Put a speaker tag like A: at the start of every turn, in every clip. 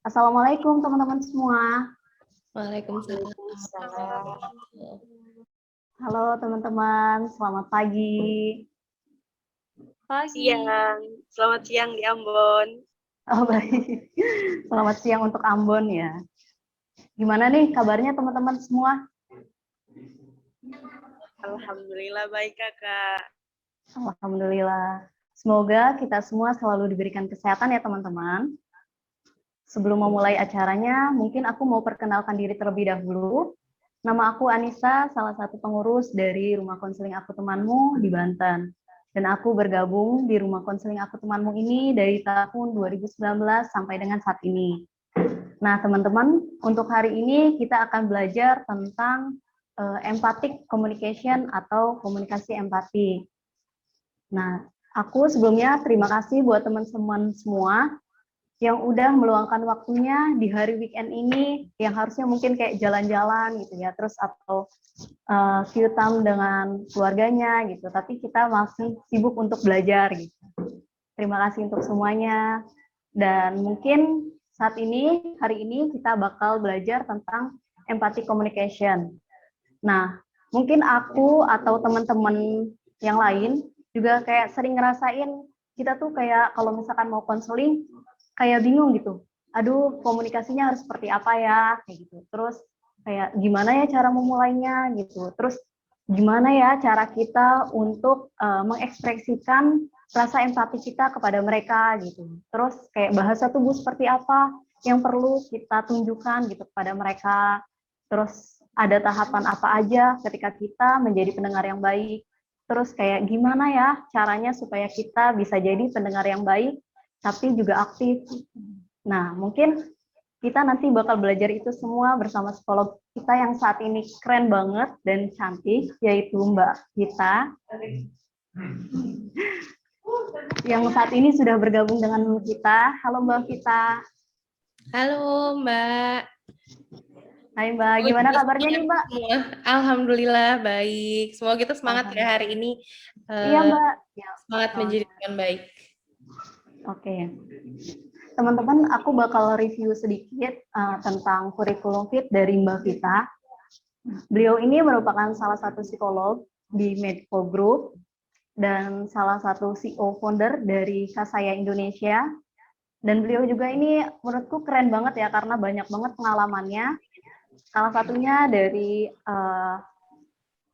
A: Assalamualaikum teman-teman semua.
B: Waalaikumsalam.
A: Halo teman-teman, selamat pagi.
C: Siang. Selamat siang di Ambon.
A: Oh baik, selamat siang untuk Ambon ya. Gimana nih kabarnya teman-teman semua?
C: Alhamdulillah baik kakak.
A: Alhamdulillah. Semoga kita semua selalu diberikan kesehatan ya teman-teman. Sebelum memulai acaranya, mungkin aku mau perkenalkan diri terlebih dahulu. Nama aku Anissa, salah satu pengurus dari Rumah Konseling Aku Temanmu di Banten. Dan aku bergabung di Rumah Konseling Aku Temanmu ini dari tahun 2019 sampai dengan saat ini. Nah, teman-teman, untuk hari ini kita akan belajar tentang empathic communication atau komunikasi empati. Nah, aku sebelumnya terima kasih buat teman-teman semua yang udah meluangkan waktunya di hari weekend ini, yang harusnya mungkin kayak jalan-jalan gitu ya, terus atau view time dengan keluarganya gitu, tapi kita masih sibuk untuk belajar gitu. Terima kasih untuk semuanya. Dan mungkin hari ini kita bakal belajar tentang empathic communication. Nah, mungkin aku atau teman-teman yang lain juga kayak sering ngerasain kita tuh kayak kalau misalkan mau konseling kayak bingung gitu. Aduh, komunikasinya harus seperti apa ya kayak gitu. Terus kayak gimana ya cara memulainya gitu. Terus gimana ya cara kita untuk mengekspresikan rasa empati kita kepada mereka gitu. Terus kayak bahasa tubuh seperti apa yang perlu kita tunjukkan gitu kepada mereka. Terus ada tahapan apa aja ketika kita menjadi pendengar yang baik. Terus kayak gimana ya caranya supaya kita bisa jadi pendengar yang baik tapi juga aktif. Nah, mungkin kita nanti bakal belajar itu semua bersama psikolog kita yang saat ini keren banget dan cantik, yaitu Mbak Gita, yang saat ini sudah bergabung dengan kita. Halo Mbak Gita.
B: Halo Mbak.
A: Hai Mbak, gimana kabarnya nih Mbak?
B: Alhamdulillah baik. Semoga kita semangat ya hari ini.
A: Iya Mbak. Ya,
B: semangat menjadi teman baik.
A: Oke. Teman-teman, aku bakal review sedikit tentang kurikulum fit dari Mbak Vita. Beliau ini merupakan salah satu psikolog di Medco Group dan salah satu CEO founder dari Kasaya Indonesia. Dan beliau juga ini menurutku keren banget ya karena banyak banget pengalamannya. Salah satunya dari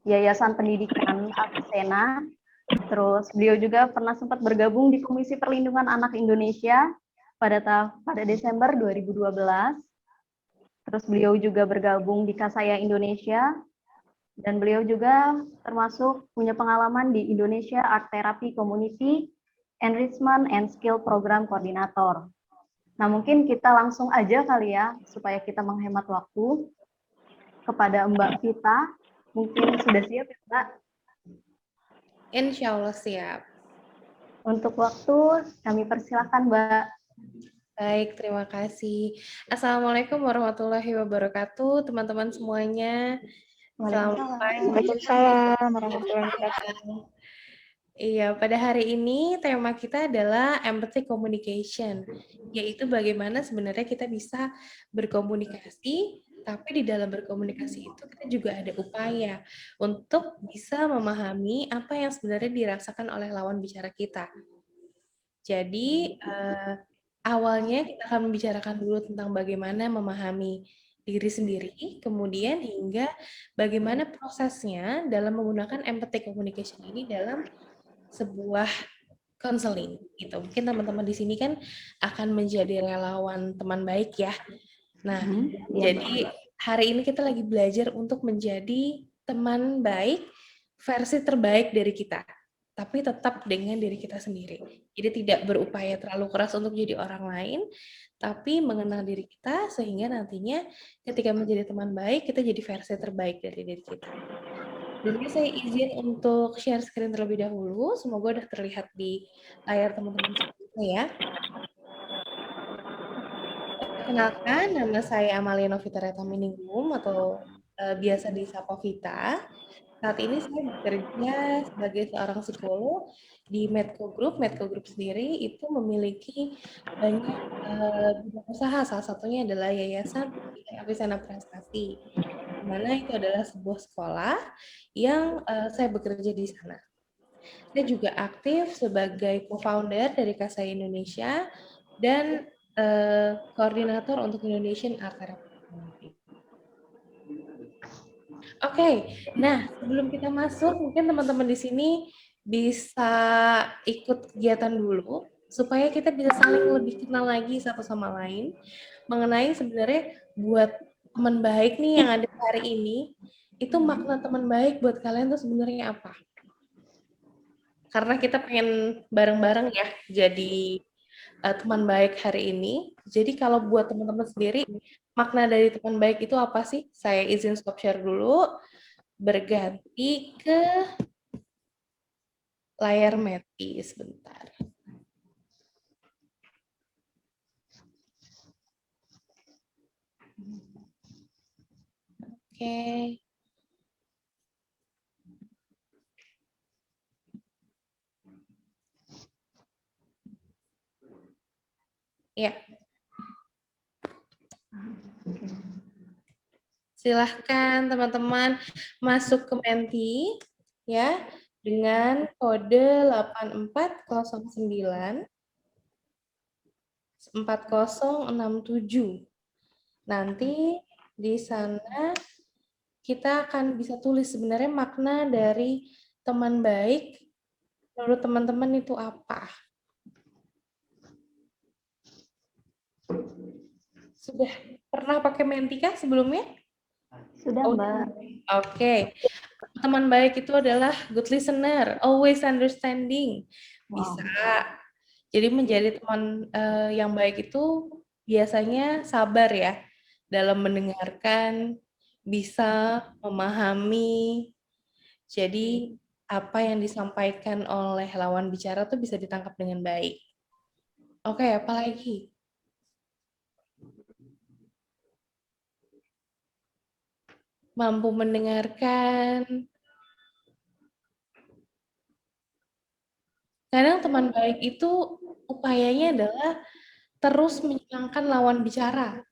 A: Yayasan Pendidikan Avicenna. Terus beliau juga pernah sempat bergabung di Komisi Perlindungan Anak Indonesia pada Desember 2012. Terus beliau juga bergabung di Kasaya Indonesia, dan beliau juga termasuk punya pengalaman di Indonesia Art Therapy Community Enrichment and Skill Program Koordinator. Nah, mungkin kita langsung aja kali ya, supaya kita menghemat waktu, kepada Mbak Vita. Mungkin sudah siap ya, Mbak?
B: Insya Allah siap.
A: Untuk waktu, kami persilahkan, Mbak.
B: Baik, terima kasih. Assalamualaikum warahmatullahi wabarakatuh, teman-teman semuanya.
C: Waalaikumsalam warahmatullahi wabarakatuh.
B: Iya, pada hari ini tema kita adalah empathy communication, yaitu bagaimana sebenarnya kita bisa berkomunikasi, tapi di dalam berkomunikasi itu kita juga ada upaya untuk bisa memahami apa yang sebenarnya dirasakan oleh lawan bicara kita. Jadi, awalnya kita akan membicarakan dulu tentang bagaimana memahami diri sendiri, kemudian hingga bagaimana prosesnya dalam menggunakan empathy communication ini dalam sebuah konseling gitu. Mungkin teman-teman di sini kan akan menjadi relawan teman baik ya. Nah, jadi hari ini kita lagi belajar untuk menjadi teman baik versi terbaik dari kita, tapi tetap dengan diri kita sendiri. Jadi tidak berupaya terlalu keras untuk jadi orang lain, tapi mengenal diri kita sehingga nantinya ketika menjadi teman baik, kita jadi versi terbaik dari diri kita. Jadi saya izin untuk share screen terlebih dahulu. Semoga udah terlihat di layar teman-teman semua ya. Perkenalkan, nama saya Amalia Novita Retaminingrum atau biasa disapa Vita. Saat ini saya bekerja sebagai seorang psikolog di Medco Group. Medco Group sendiri itu memiliki banyak bidang usaha, salah satunya adalah Yayasan Avicenna Prestasi, di mana itu adalah sebuah sekolah yang saya bekerja di sana. Saya juga aktif sebagai co-founder dari Kasai Indonesia dan koordinator untuk Indonesian Art Therapy Community. Oke, nah sebelum kita masuk, mungkin teman-teman di sini bisa ikut kegiatan dulu, supaya kita bisa saling lebih kenal lagi satu sama lain, mengenai sebenarnya buat teman baik nih yang ada hari ini, itu makna teman baik buat kalian tuh sebenarnya apa? Karena kita pengen bareng-bareng ya, jadi teman baik hari ini. Jadi kalau buat teman-teman sendiri, makna dari teman baik itu apa sih? Saya izin stop share dulu. Berganti ke layar Meti sebentar. Oke. Ya. Silahkan teman-teman masuk ke Menti ya dengan kode 8409 4067. Nanti di sana kita akan bisa tulis sebenarnya makna dari teman baik menurut teman-teman itu apa. Sudah pernah pakai Menti kah sebelumnya?
A: Sudah, Mbak.
B: Oke. Teman baik itu adalah good listener, always understanding. Bisa. Jadi menjadi teman yang baik itu biasanya sabar ya dalam mendengarkan, bisa memahami. Jadi apa yang disampaikan oleh lawan bicara tuh bisa ditangkap dengan baik. Oke, apa lagi? Mampu mendengarkan. Kadang teman baik itu upayanya adalah terus menyenangkan lawan bicara.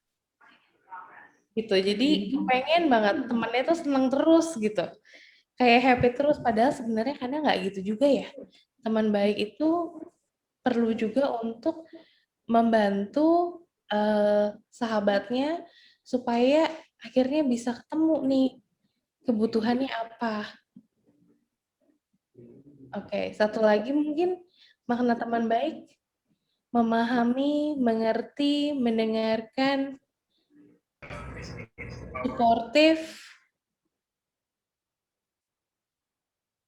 B: Gitu. Jadi pengen banget temennya tuh seneng terus gitu. Kayak happy terus, padahal sebenarnya kadang nggak gitu juga ya. Teman baik itu perlu juga untuk membantu sahabatnya supaya akhirnya bisa ketemu nih kebutuhannya apa. Oke, satu lagi mungkin makna teman baik, memahami, mengerti, mendengarkan, suportif,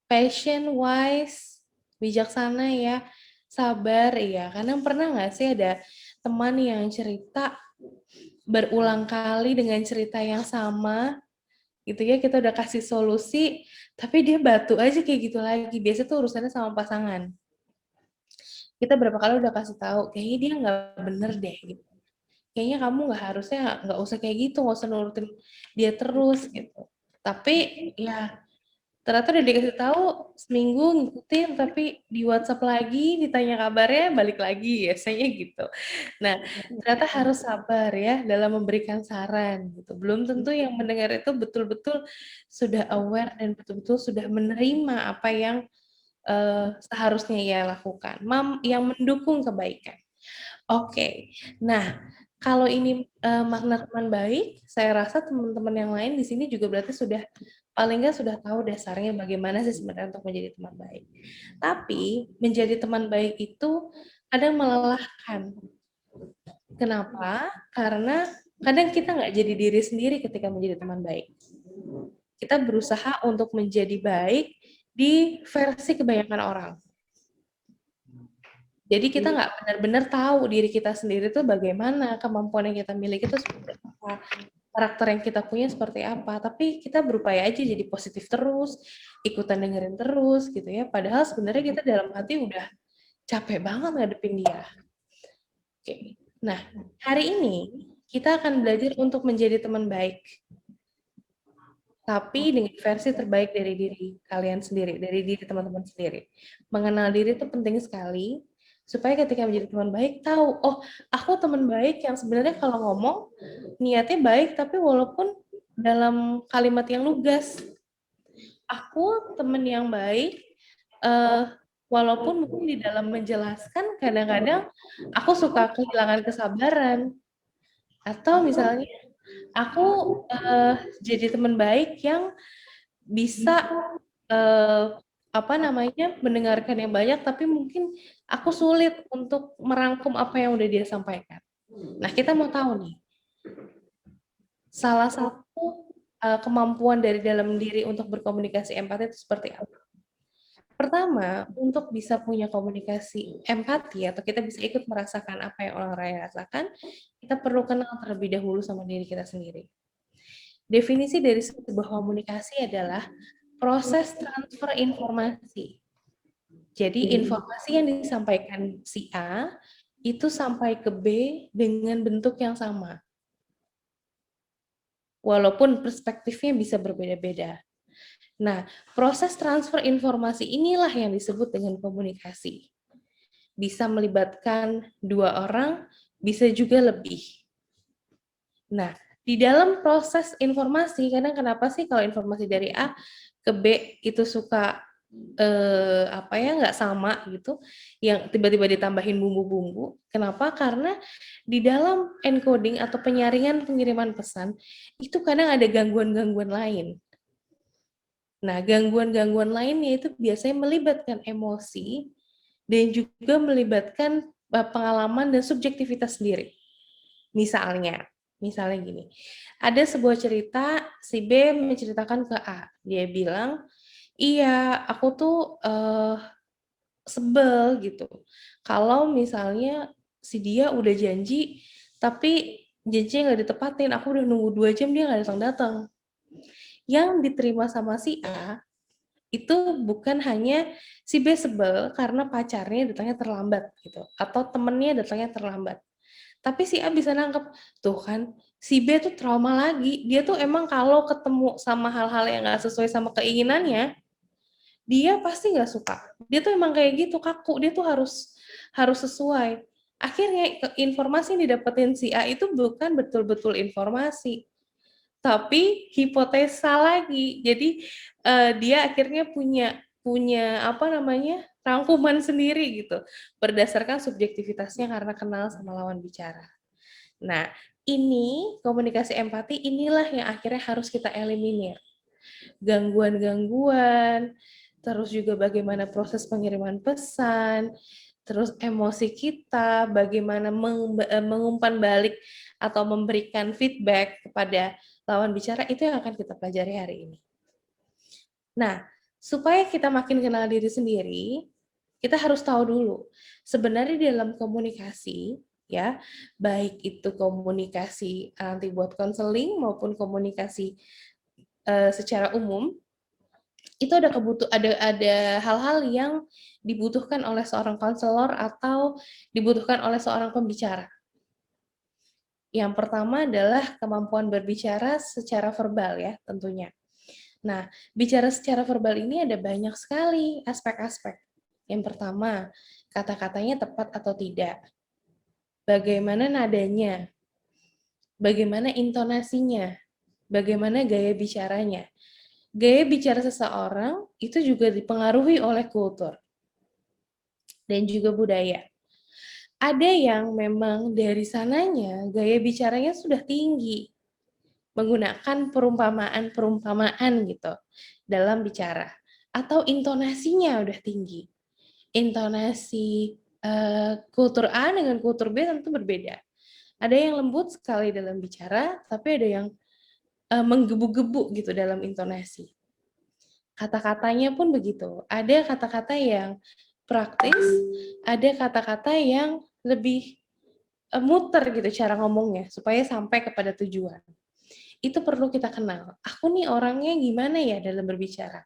B: passion, wise, bijaksana ya, sabar ya. Kadang pernah nggak sih ada teman yang cerita berulang kali dengan cerita yang sama, gitu ya, kita udah kasih solusi, tapi dia batu aja kayak gitu lagi. Biasa tuh urusannya sama pasangan. Kita berapa kali udah kasih tahu, kayaknya dia nggak bener deh, gitu. Kayaknya kamu nggak usah kayak gitu, nggak usah nurutin dia terus, gitu. Tapi ya ternyata udah dikasih tahu seminggu ngikutin, tapi di WhatsApp lagi ditanya kabarnya balik lagi, biasanya gitu. Nah, ternyata harus sabar ya dalam memberikan saran gitu. Belum tentu yang mendengar itu betul-betul sudah aware dan betul-betul sudah menerima apa yang seharusnya ia lakukan, yang mendukung kebaikan. Oke. Nah, kalau ini makna teman baik, saya rasa teman-teman yang lain di sini juga berarti sudah paling nggak sudah tahu dasarnya bagaimana sih sebenarnya untuk menjadi teman baik. Tapi menjadi teman baik itu kadang melelahkan. Kenapa? Karena kadang kita nggak jadi diri sendiri ketika menjadi teman baik. Kita berusaha untuk menjadi baik di versi kebanyakan orang. Jadi kita nggak benar-benar tahu diri kita sendiri itu bagaimana, kemampuan yang kita miliki itu seperti apa, karakter yang kita punya seperti apa. Tapi kita berupaya aja jadi positif terus, ikutan dengerin terus gitu ya. Padahal sebenarnya kita dalam hati udah capek banget ngadepin dia. Oke. Nah, hari ini kita akan belajar untuk menjadi teman baik. tapi dengan versi terbaik dari diri kalian sendiri, dari diri teman-teman sendiri. Mengenal diri itu penting sekali, supaya ketika menjadi teman baik, tahu, oh, aku teman baik yang sebenarnya kalau ngomong, niatnya baik, tapi walaupun dalam kalimat yang lugas. Aku teman yang baik, walaupun mungkin di dalam menjelaskan, kadang-kadang aku suka kehilangan kesabaran. Atau misalnya, aku jadi teman baik yang bisa mendengarkan yang banyak, tapi mungkin aku sulit untuk merangkum apa yang udah dia sampaikan. Nah, kita mau tahu nih, salah satu kemampuan dari dalam diri untuk berkomunikasi empati itu seperti apa? Pertama, untuk bisa punya komunikasi empati atau kita bisa ikut merasakan apa yang orang lain rasakan, kita perlu kenal terlebih dahulu sama diri kita sendiri. Definisi dari sebuah komunikasi adalah proses transfer informasi. Jadi informasi yang disampaikan si A itu sampai ke B dengan bentuk yang sama. Walaupun perspektifnya bisa berbeda-beda. Nah, proses transfer informasi inilah yang disebut dengan komunikasi. Bisa melibatkan 2 orang, bisa juga lebih. Nah, di dalam proses informasi, kadang kenapa sih kalau informasi dari A ke B itu suka nggak sama gitu, yang tiba-tiba ditambahin bumbu-bumbu. Kenapa? Karena di dalam encoding atau penyaringan pengiriman pesan, itu kadang ada gangguan-gangguan lain. Nah, gangguan-gangguan lainnya itu biasanya melibatkan emosi dan juga melibatkan pengalaman dan subjektivitas sendiri. Misalnya gini, ada sebuah cerita, si B menceritakan ke A. Dia bilang, iya, aku tuh sebel gitu. Kalau misalnya si dia udah janji, tapi janjinya nggak ditepatin, aku udah nunggu 2 jam, dia nggak datang-datang. Yang diterima sama si A, itu bukan hanya si B sebel karena pacarnya datangnya terlambat gitu, atau temennya datangnya terlambat. Tapi si A bisa nangkep, tuh kan, si B tuh trauma lagi. Dia tuh emang kalau ketemu sama hal-hal yang nggak sesuai sama keinginannya, dia pasti nggak suka. Dia tuh emang kayak gitu, kaku. Dia tuh harus sesuai. Akhirnya informasi yang didapetin si A itu bukan betul-betul informasi, tapi hipotesa lagi. Jadi dia akhirnya punya rangkuman sendiri gitu, berdasarkan subjektivitasnya karena kenal sama lawan bicara. Nah, ini komunikasi empati inilah yang akhirnya harus kita eliminir. Gangguan-gangguan, terus juga bagaimana proses pengiriman pesan, terus emosi kita, bagaimana mengumpan balik atau memberikan feedback kepada lawan bicara, itu yang akan kita pelajari hari ini. Nah, supaya kita makin kenal diri sendiri, kita harus tahu dulu, sebenarnya dalam komunikasi, ya, baik itu komunikasi nanti buat konseling maupun komunikasi secara umum, itu ada hal-hal yang dibutuhkan oleh seorang konselor atau dibutuhkan oleh seorang pembicara. Yang pertama adalah kemampuan berbicara secara verbal ya, tentunya. Nah, bicara secara verbal ini ada banyak sekali aspek-aspek. Yang pertama, kata-katanya tepat atau tidak. Bagaimana nadanya? Bagaimana intonasinya? Bagaimana gaya bicaranya? Gaya bicara seseorang itu juga dipengaruhi oleh kultur dan juga budaya. Ada yang memang dari sananya gaya bicaranya sudah tinggi, menggunakan perumpamaan gitu dalam bicara, atau intonasinya udah tinggi. Intonasi kultur A dengan kultur B tentu berbeda. Ada yang lembut sekali dalam bicara, tapi ada yang menggebu-gebu gitu dalam intonasi. Kata-katanya pun begitu. Ada kata-kata yang praktis, ada kata-kata yang lebih muter gitu cara ngomongnya, supaya sampai kepada tujuan. Itu perlu kita kenal. Aku nih orangnya gimana ya dalam berbicara?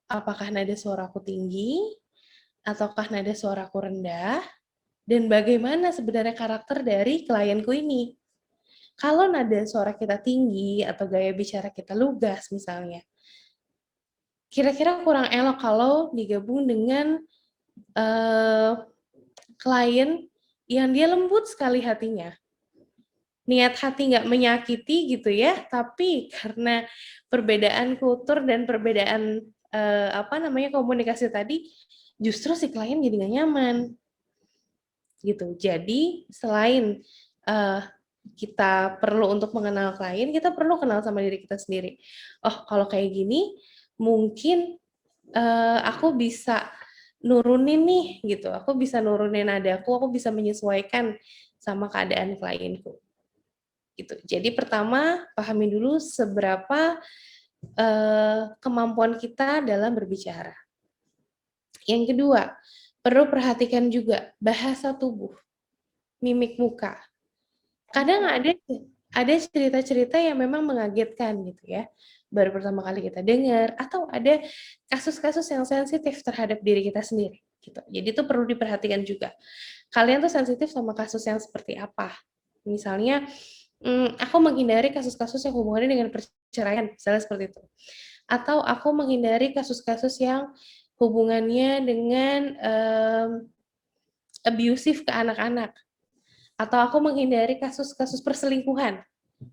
B: Apakah nada suaraku tinggi? Ataukah nada suaraku rendah? Dan bagaimana sebenarnya karakter dari klienku ini? Kalau nada suara kita tinggi atau gaya bicara kita lugas misalnya, kira-kira kurang elok kalau digabung dengan klien yang dia lembut sekali hatinya. Niat hati nggak menyakiti gitu ya, tapi karena perbedaan kultur dan perbedaan komunikasi tadi, justru si klien jadi nggak nyaman gitu. Jadi selain kita perlu untuk mengenal klien, kita perlu kenal sama diri kita sendiri. Oh, kalau kayak gini, mungkin aku bisa nurunin nih gitu. Aku bisa nurunin nadaku, aku bisa menyesuaikan sama keadaan klienku. Gitu. Jadi pertama, pahami dulu seberapa kemampuan kita dalam berbicara. Yang kedua, perlu perhatikan juga bahasa tubuh, mimik muka. Kadang ada cerita-cerita yang memang mengagetkan gitu ya. Baru pertama kali kita dengar, atau ada kasus-kasus yang sensitif terhadap diri kita sendiri gitu. Jadi itu perlu diperhatikan juga. Kalian tuh sensitif sama kasus yang seperti apa? Misalnya, aku menghindari kasus-kasus yang hubungannya dengan perceraian, misalnya seperti itu. Atau aku menghindari kasus-kasus yang hubungannya dengan abusive ke anak-anak. Atau aku menghindari kasus-kasus perselingkuhan.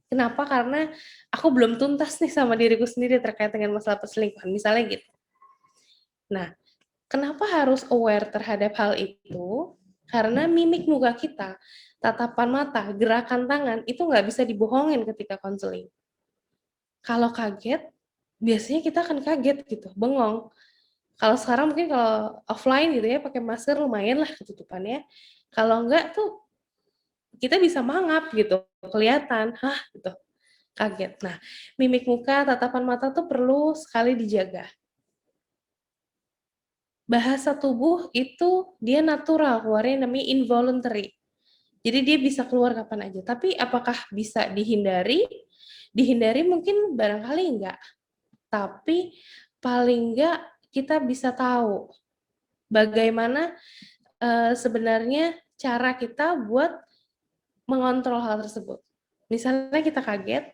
B: Kenapa? Karena aku belum tuntas nih sama diriku sendiri terkait dengan masalah perselingkuhan, misalnya gitu. Nah, kenapa harus aware terhadap hal itu? Karena mimik muka kita, tatapan mata, gerakan tangan, itu nggak bisa dibohongin ketika konseling. Kalau kaget, biasanya kita akan kaget gitu, bengong. Kalau sekarang mungkin kalau offline gitu ya, pakai masker lumayan lah ketutupannya. Kalau enggak tuh, kita bisa mangap gitu, kelihatan, hah gitu, kaget. Nah, mimik muka, tatapan mata tuh perlu sekali dijaga. Bahasa tubuh itu dia natural, keluarnya namanya involuntary. Jadi dia bisa keluar kapan aja. Tapi apakah bisa dihindari? Dihindari mungkin barangkali enggak. Tapi paling enggak kita bisa tahu bagaimana sebenarnya cara kita buat mengontrol hal tersebut. Misalnya kita kaget,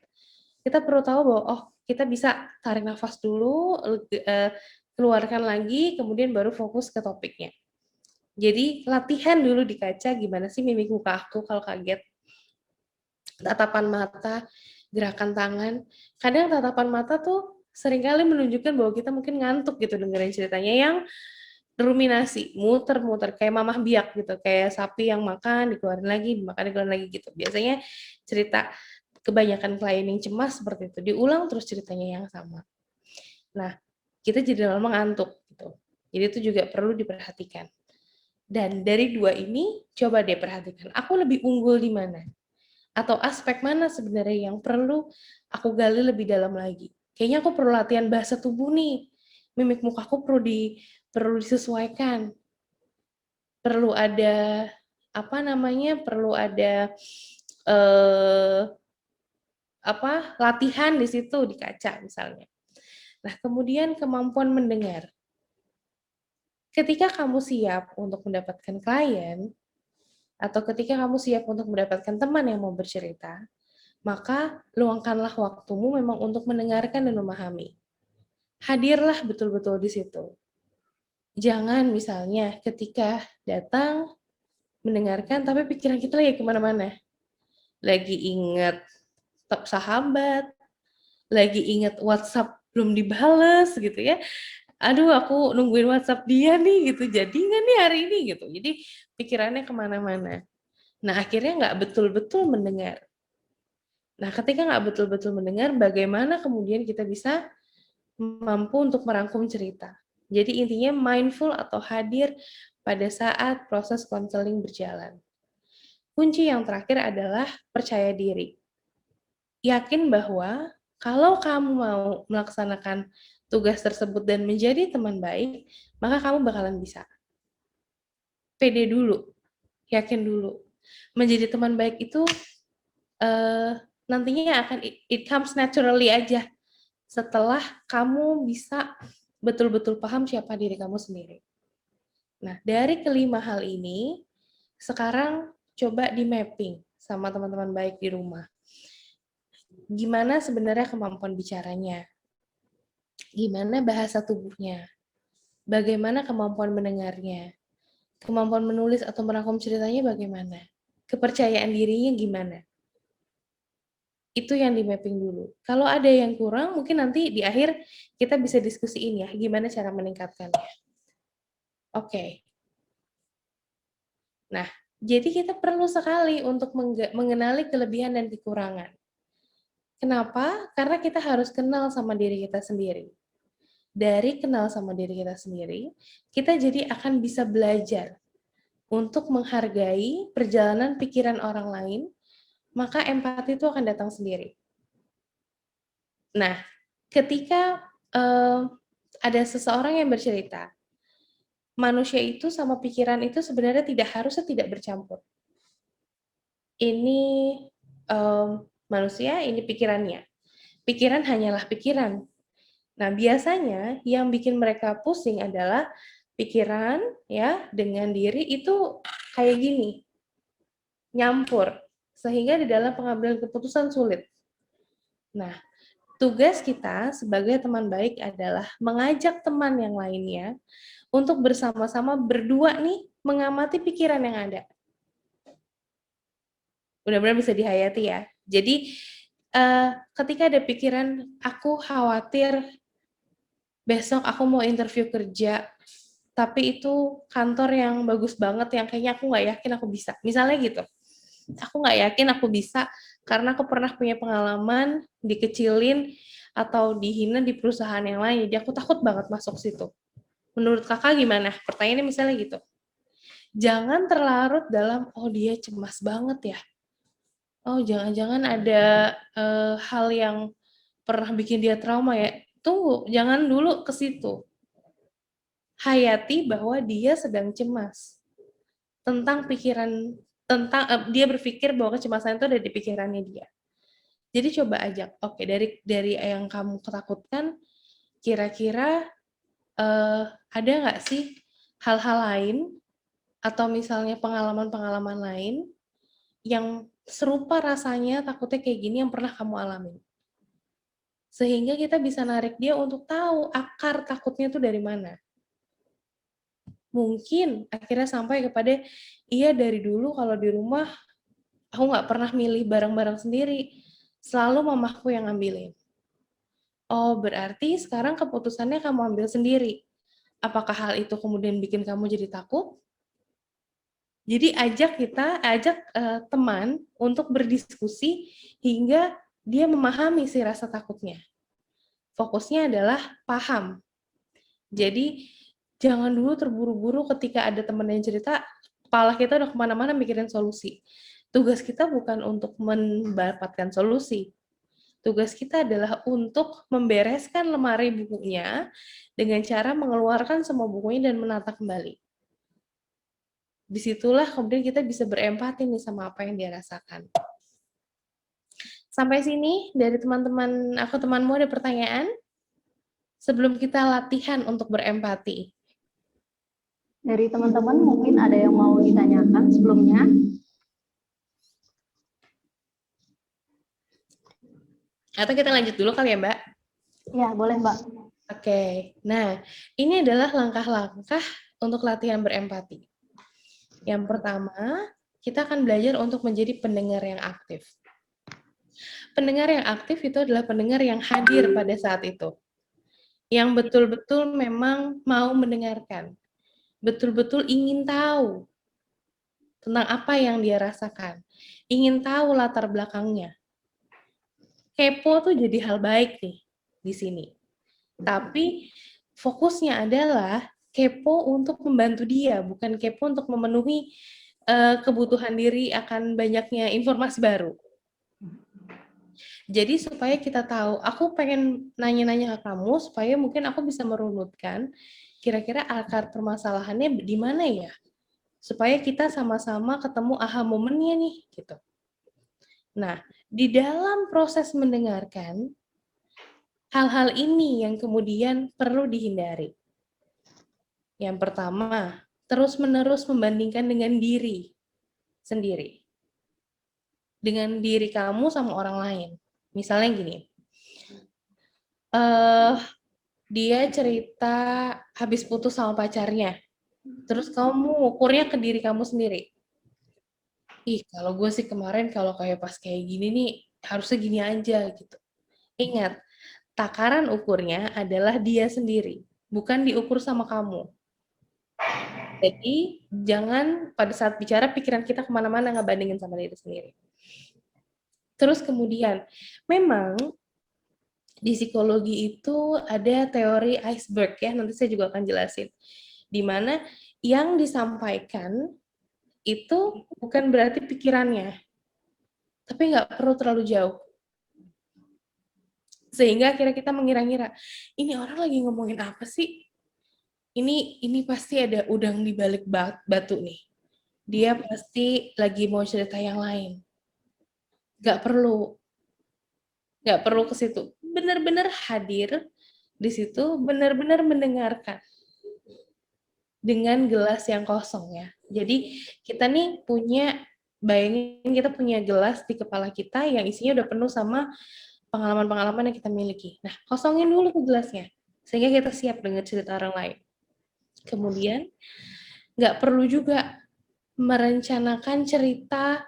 B: kita perlu tahu bahwa oh kita bisa tarik nafas dulu, keluarkan lagi, kemudian baru fokus ke topiknya. Jadi latihan dulu di kaca gimana sih mimik muka aku kalau kaget. Tatapan mata, gerakan tangan. Kadang tatapan mata tuh seringkali menunjukkan bahwa kita mungkin ngantuk gitu dengerin ceritanya yang ruminasi, muter-muter kayak mamah biak gitu, kayak sapi yang makan dikeluarin lagi, makan dikeluarin lagi gitu. Biasanya cerita kebanyakan klien yang cemas seperti itu, diulang terus ceritanya yang sama. Nah, kita jadi lama ngantuk gitu. Jadi itu juga perlu diperhatikan. Dan dari dua ini, coba deh perhatikan, aku lebih unggul di mana? Atau aspek mana sebenarnya yang perlu aku gali lebih dalam lagi? Kayaknya aku perlu latihan bahasa tubuh nih. Mimik mukaku perlu disesuaikan. Perlu ada perlu ada latihan di situ di kaca misalnya. Nah, kemudian kemampuan mendengar. Ketika kamu siap untuk mendapatkan klien, atau ketika kamu siap untuk mendapatkan teman yang mau bercerita, maka luangkanlah waktumu memang untuk mendengarkan dan memahami. Hadirlah betul-betul di situ. Jangan misalnya ketika datang, mendengarkan, tapi pikiran kita lagi kemana-mana. Lagi ingat sahabat, lagi ingat WhatsApp belum dibales gitu ya. Aduh, aku nungguin WhatsApp dia nih gitu. Jadi nggak nih hari ini gitu. Jadi pikirannya kemana-mana. Nah, akhirnya nggak betul-betul mendengar. Nah, ketika nggak betul-betul mendengar, bagaimana kemudian kita bisa mampu untuk merangkum cerita. Jadi intinya mindful atau hadir pada saat proses konseling berjalan. Kunci yang terakhir adalah percaya diri. Yakin bahwa kalau kamu mau melaksanakan tugas tersebut dan menjadi teman baik, maka kamu bakalan bisa. Pede dulu, yakin dulu. Menjadi teman baik itu nantinya akan it comes naturally aja setelah kamu bisa betul-betul paham siapa diri kamu sendiri. Nah, dari kelima hal ini, sekarang coba di mapping sama teman-teman baik di rumah. Gimana sebenarnya kemampuan bicaranya? Gimana bahasa tubuhnya? Bagaimana kemampuan mendengarnya? Kemampuan menulis atau merangkum ceritanya bagaimana? Kepercayaan dirinya gimana? Itu yang di mapping dulu. Kalau ada yang kurang, mungkin nanti di akhir kita bisa diskusiin ya, gimana cara meningkatkannya. Oke. Nah, jadi kita perlu sekali untuk mengenali kelebihan dan kekurangan. Kenapa? Karena kita harus kenal sama diri kita sendiri. Dari kenal sama diri kita sendiri, kita jadi akan bisa belajar untuk menghargai perjalanan pikiran orang lain, maka empati itu akan datang sendiri. Nah, ketika ada seseorang yang bercerita, manusia itu sama pikiran itu sebenarnya harusnya tidak bercampur. Ini manusia, ini pikirannya. Pikiran hanyalah pikiran. Nah, biasanya yang bikin mereka pusing adalah pikiran ya dengan diri itu kayak gini, nyampur, sehingga di dalam pengambilan keputusan sulit. Nah, tugas kita sebagai teman baik adalah mengajak teman yang lainnya untuk bersama-sama berdua nih mengamati pikiran yang ada. Benar-benar bisa dihayati ya. Jadi ketika ada pikiran, aku khawatir besok aku mau interview kerja, tapi itu kantor yang bagus banget, yang kayaknya aku nggak yakin aku bisa. Misalnya gitu. Aku nggak yakin aku bisa, karena aku pernah punya pengalaman dikecilin atau dihina di perusahaan yang lain, jadi aku takut banget masuk situ. Menurut kakak gimana? Pertanyaannya misalnya gitu. Jangan terlarut dalam, oh dia cemas banget ya. Oh jangan-jangan ada hal yang pernah bikin dia trauma ya. Tunggu, jangan dulu ke situ. Hayati bahwa dia sedang cemas tentang pikiran, dia berpikir bahwa kecemasan itu ada di pikirannya dia. Jadi coba ajak, oke, dari yang kamu ketakutkan, kira-kira ada nggak sih hal-hal lain atau misalnya pengalaman-pengalaman lain yang serupa rasanya takutnya kayak gini yang pernah kamu alami. Sehingga kita bisa narik dia untuk tahu akar takutnya itu dari mana. Mungkin akhirnya sampai kepada, iya dari dulu kalau di rumah aku nggak pernah milih barang-barang sendiri, selalu mamaku yang ngambilin. Oh, berarti sekarang keputusannya kamu ambil sendiri. Apakah hal itu kemudian bikin kamu jadi takut? Jadi ajak teman untuk berdiskusi hingga dia memahami si rasa takutnya. Fokusnya adalah paham. Jadi jangan dulu terburu-buru ketika ada teman yang cerita, kepala kita udah kemana-mana mikirin solusi. Tugas kita bukan untuk mendapatkan solusi. Tugas kita adalah untuk membereskan lemari bukunya dengan cara mengeluarkan semua bukunya dan menata kembali. Disitulah kemudian kita bisa berempati nih sama apa yang dia rasakan. Sampai sini dari teman-teman, aku temanmu ada pertanyaan? Sebelum kita latihan untuk berempati.
A: Dari teman-teman mungkin ada yang mau ditanyakan sebelumnya?
B: Atau kita lanjut dulu kali ya, Mbak?
A: Ya, boleh Mbak.
B: Oke, nah ini adalah langkah-langkah untuk latihan berempati. Yang pertama, kita akan belajar untuk menjadi pendengar yang aktif. Pendengar yang aktif itu adalah pendengar yang hadir pada saat itu. Yang betul-betul memang mau mendengarkan. Betul-betul ingin tahu tentang apa yang dia rasakan. Ingin tahu latar belakangnya. Kepo tuh jadi hal baik nih di sini. Tapi fokusnya adalah kepo untuk membantu dia, bukan kepo untuk memenuhi kebutuhan diri akan banyaknya informasi baru. Jadi supaya kita tahu, aku pengen nanya-nanya ke kamu supaya mungkin aku bisa merunutkan kira-kira akar permasalahannya di mana ya? Supaya kita sama-sama ketemu aha momennya nih, gitu. Nah, di dalam proses mendengarkan, hal-hal ini yang kemudian perlu dihindari. Yang pertama, terus-menerus membandingkan dengan diri sendiri. Dengan diri kamu sama orang lain. Misalnya gini, eh dia cerita habis putus sama pacarnya, terus kamu ukurnya ke diri kamu sendiri. Ih, kalau gue sih kemarin kalau kayak pas kayak gini nih, harusnya gini aja gitu. Ingat, takaran ukurnya adalah dia sendiri, bukan diukur sama kamu. Jadi, jangan pada saat bicara pikiran kita kemana-mana ngebandingin sama diri sendiri. Terus kemudian, memang di psikologi itu ada teori iceberg ya, nanti saya juga akan jelasin. Di mana yang disampaikan itu bukan berarti pikirannya, tapi nggak perlu terlalu jauh. Sehingga akhirnya kita mengira-ngira, ini orang lagi ngomongin apa sih? Ini pasti ada udang di balik batu nih. Dia pasti lagi mau cerita yang lain. Nggak perlu ke situ. Benar-benar hadir di situ, benar-benar mendengarkan dengan gelas yang kosong ya. Jadi kita nih bayangin kita punya gelas di kepala kita yang isinya udah penuh sama pengalaman-pengalaman yang kita miliki. Nah, kosongin dulu ke gelasnya, sehingga kita siap dengan cerita orang lain. Kemudian, nggak perlu juga merencanakan cerita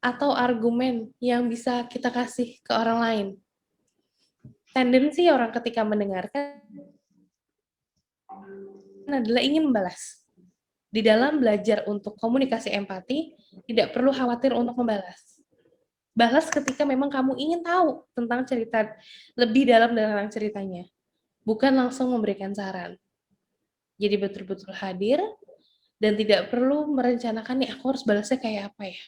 B: atau argumen yang bisa kita kasih ke orang lain. Tendensi orang ketika mendengarkan adalah ingin membalas. Di dalam belajar untuk komunikasi empati, tidak perlu khawatir untuk membalas. Balas ketika memang kamu ingin tahu tentang cerita lebih dalam tentang ceritanya, bukan langsung memberikan saran. Jadi betul-betul hadir dan tidak perlu merencanakan nih aku harus balasnya kayak apa ya.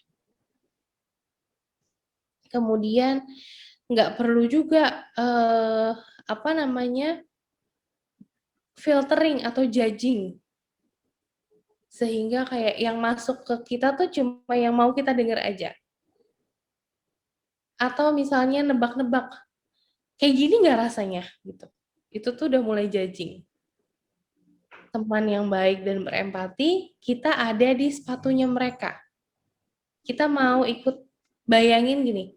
B: Kemudian nggak perlu juga filtering atau judging, sehingga kayak yang masuk ke kita tuh cuma yang mau kita dengar aja. Atau misalnya nebak-nebak, kayak gini nggak rasanya gitu. Itu tuh udah mulai judging. Teman yang baik dan berempati, kita ada di sepatunya mereka. Kita mau bayangin gini,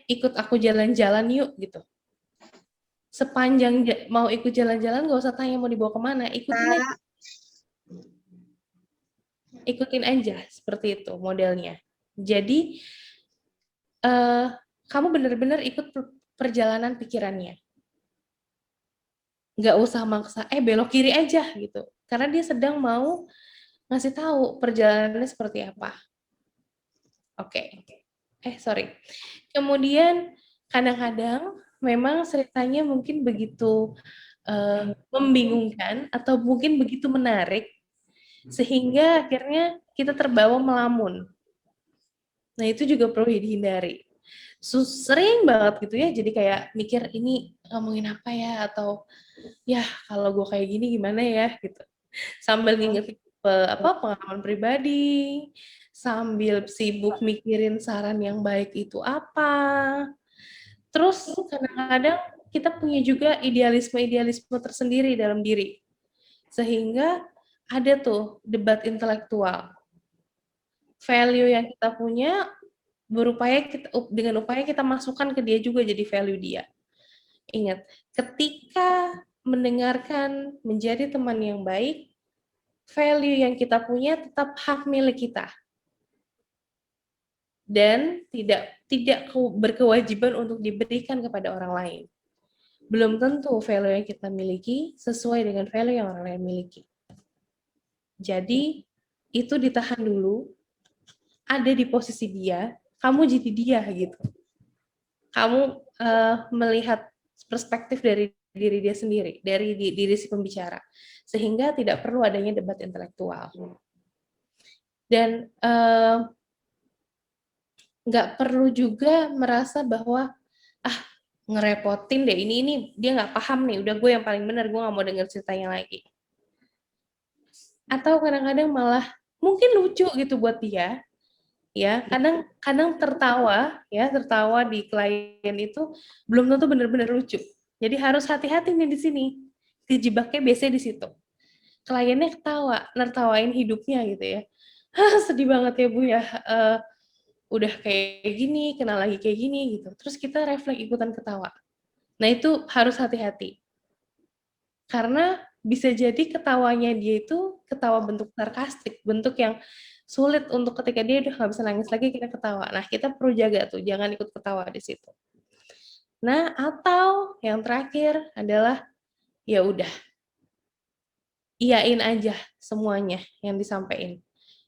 B: ikut aku jalan-jalan yuk gitu. Sepanjang mau ikut jalan-jalan, gak usah tanya mau dibawa kemana, ikutin aja seperti itu modelnya. Jadi kamu benar-benar ikut perjalanan pikirannya. Nggak usah maksa, belok kiri aja gitu. Karena dia sedang mau ngasih tahu perjalanannya seperti apa. Oke. Sorry. Kemudian kadang-kadang memang ceritanya mungkin begitu membingungkan atau mungkin begitu menarik sehingga akhirnya kita terbawa melamun. Nah, itu juga perlu dihindari. Sering banget gitu ya, jadi kayak mikir ini ngomongin apa ya, atau ya kalau gue kayak gini gimana ya gitu. Sambil nginget pengalaman pribadi, sambil sibuk mikirin saran yang baik itu apa. Terus kadang-kadang kita punya juga idealisme-idealisme tersendiri dalam diri. Sehingga ada tuh debat intelektual. Value yang kita punya dengan upaya kita masukkan ke dia juga jadi value dia. Ingat, ketika mendengarkan menjadi teman yang baik, value yang kita punya tetap hak milik kita. Dan tidak berkewajiban untuk diberikan kepada orang lain. Belum tentu value yang kita miliki sesuai dengan value yang orang lain miliki. Jadi, itu ditahan dulu, ada di posisi dia, kamu jadi dia gitu. Kamu melihat perspektif dari diri dia sendiri, dari diri si pembicara. Sehingga tidak perlu adanya debat intelektual. Dan nggak perlu juga merasa bahwa ngerepotin deh, ini dia nggak paham nih, udah gue yang paling benar, gue nggak mau denger ceritanya lagi. Atau kadang-kadang malah mungkin lucu gitu buat dia, ya kadang tertawa di klien itu belum tentu benar-benar lucu. Jadi harus hati-hati nih di sini, dijebaknya biasanya di situ. Kliennya nertawain hidupnya gitu ya. Sedih banget ya Bu ya. udah kayak gini, kenal lagi kayak gini gitu. Terus kita refleks ikutan ketawa. Nah, itu harus hati-hati. Karena bisa jadi ketawanya dia itu ketawa bentuk sarkastik, bentuk yang sulit untuk ketika dia udah nggak bisa nangis lagi kita ketawa. Nah, kita perlu jaga tuh, jangan ikut ketawa di situ. Nah, atau yang terakhir adalah ya udah, iyain aja semuanya yang disampaikan.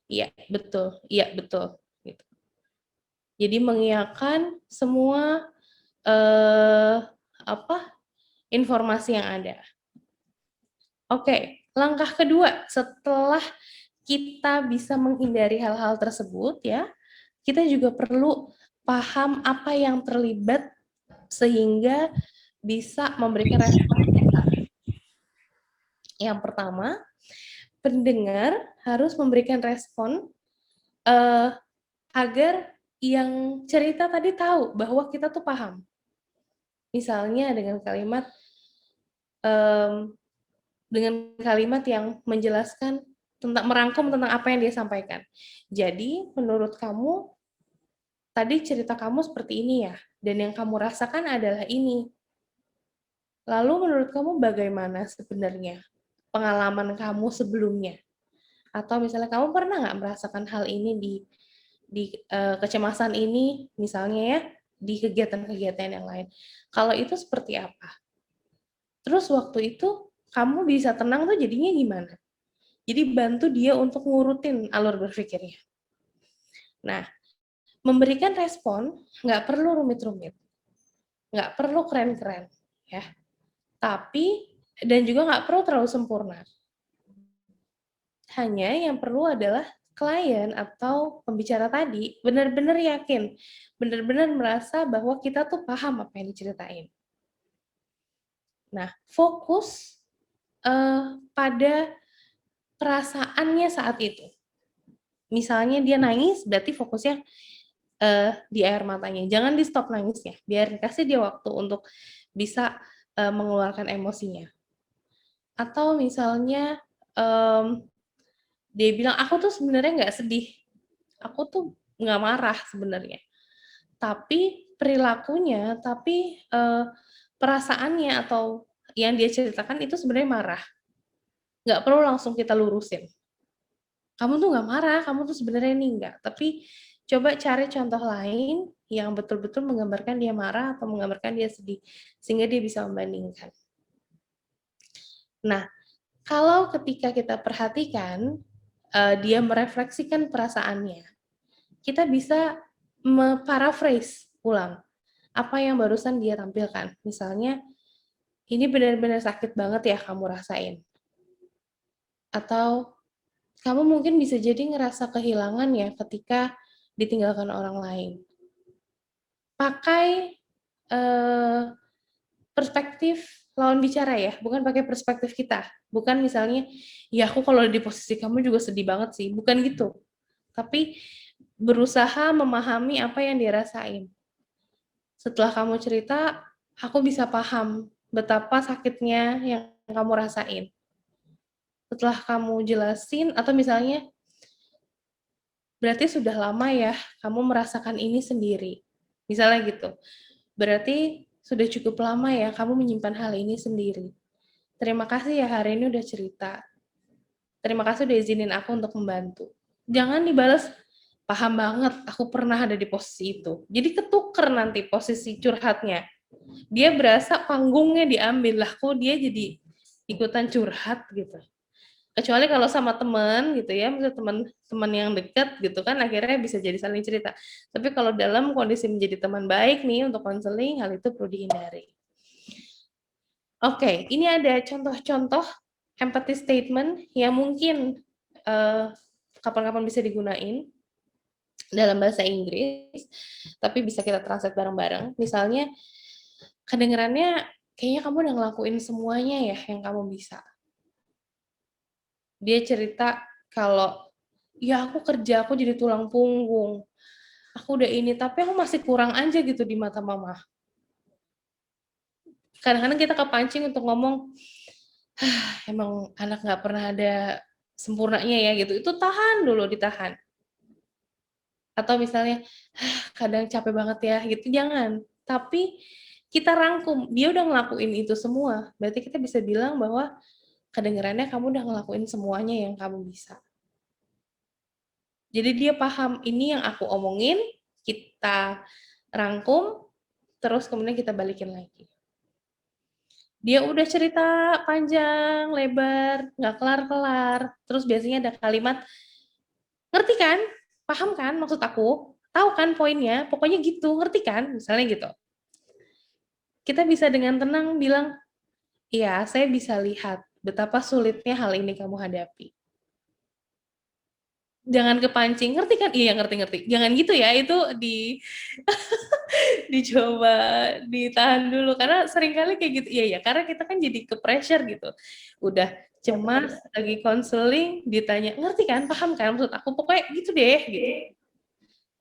B: Iya betul, gitu. Jadi mengiyakan semua apa informasi yang ada. Oke, langkah kedua setelah kita bisa menghindari hal-hal tersebut ya, kita juga perlu paham apa yang terlibat sehingga bisa memberikan respon yang tepat. Yang pertama, pendengar harus memberikan respon agar yang cerita tadi tahu bahwa kita tuh paham. Misalnya dengan kalimat yang menjelaskan tentang merangkum tentang apa yang dia sampaikan. Jadi, menurut kamu tadi cerita kamu seperti ini ya, dan yang kamu rasakan adalah ini. Lalu menurut kamu bagaimana sebenarnya pengalaman kamu sebelumnya? Atau misalnya kamu pernah nggak merasakan hal ini di kecemasan ini, misalnya ya, di kegiatan-kegiatan yang lain. Kalau itu seperti apa? Terus waktu itu kamu bisa tenang tuh jadinya gimana? Jadi bantu dia untuk ngurutin alur berpikirnya. Nah, memberikan respon nggak perlu rumit-rumit, nggak perlu keren-keren, ya. Tapi dan juga nggak perlu terlalu sempurna. Hanya yang perlu adalah klien atau pembicara tadi benar-benar yakin, benar-benar merasa bahwa kita tuh paham apa yang diceritain. Nah, fokus pada perasaannya saat itu. Misalnya dia nangis, berarti fokusnya di air matanya. Jangan di stop nangisnya. Biar kasih dia waktu untuk bisa mengeluarkan emosinya. Atau misalnya dia bilang, aku tuh sebenarnya nggak sedih. Aku tuh nggak marah sebenarnya. Tapi perilakunya, tapi perasaannya atau yang dia ceritakan itu sebenarnya marah. Nggak perlu langsung kita lurusin. Kamu tuh nggak marah, kamu tuh sebenarnya ini enggak. Tapi coba cari contoh lain yang betul-betul menggambarkan dia marah atau menggambarkan dia sedih, sehingga dia bisa membandingkan. Nah, kalau ketika kita perhatikan, dia merefleksikan perasaannya, kita bisa paraphrase ulang apa yang barusan dia tampilkan. Misalnya, ini benar-benar sakit banget ya kamu rasain. Atau kamu mungkin bisa jadi ngerasa kehilangan ya ketika ditinggalkan orang lain. Pakai perspektif lawan bicara ya, bukan pakai perspektif kita. Bukan misalnya, ya aku kalau di posisi kamu juga sedih banget sih. Bukan gitu. Tapi berusaha memahami apa yang dia rasain. Setelah kamu cerita, aku bisa paham betapa sakitnya yang kamu rasain. Setelah kamu jelasin, atau misalnya, berarti sudah lama ya kamu merasakan ini sendiri. Misalnya gitu. Berarti sudah cukup lama ya kamu menyimpan hal ini sendiri. Terima kasih ya hari ini udah cerita. Terima kasih udah izinin aku untuk membantu. Jangan dibalas, paham banget aku pernah ada di posisi itu. Jadi ketuker nanti posisi curhatnya. Dia berasa panggungnya diambil lah, kok dia jadi ikutan curhat gitu. Kecuali kalau sama teman gitu ya, misalnya teman yang dekat gitu kan, akhirnya bisa jadi saling cerita. Tapi kalau dalam kondisi menjadi teman baik nih untuk konseling, hal itu perlu dihindari. Oke, ini ada contoh-contoh empathy statement yang mungkin kapan-kapan bisa digunain dalam bahasa Inggris, tapi bisa kita translate bareng-bareng. Misalnya, kedengarannya kayaknya kamu udah ngelakuin semuanya ya yang kamu bisa. Dia cerita kalau, ya aku kerja, aku jadi tulang punggung. Aku udah ini, tapi aku masih kurang aja gitu di mata mama. Kadang-kadang kita kepancing untuk ngomong, emang anak nggak pernah ada sempurnanya ya gitu. Itu tahan dulu, ditahan. Atau misalnya, kadang capek banget ya, gitu, jangan. Tapi kita rangkum, dia udah ngelakuin itu semua, berarti kita bisa bilang bahwa kedengarannya kamu udah ngelakuin semuanya yang kamu bisa. Jadi dia paham, ini yang aku omongin, kita rangkum, terus kemudian kita balikin lagi. Dia udah cerita panjang, lebar, nggak kelar-kelar, terus biasanya ada kalimat, ngerti kan? Paham kan maksud aku? Tahu kan poinnya? Pokoknya gitu, ngerti kan? Misalnya gitu. Kita bisa dengan tenang bilang, iya, saya bisa lihat betapa sulitnya hal ini kamu hadapi. Jangan kepancing, ngerti kan? Iya, ngerti-ngerti. Jangan gitu ya, itu dicoba ditahan dulu. Karena seringkali kayak gitu. Iya, ya, karena kita kan jadi ke pressure gitu. Udah cemas, lagi konseling, ditanya, ngerti kan? Paham kan? Maksud aku, pokoknya gitu deh. Gitu.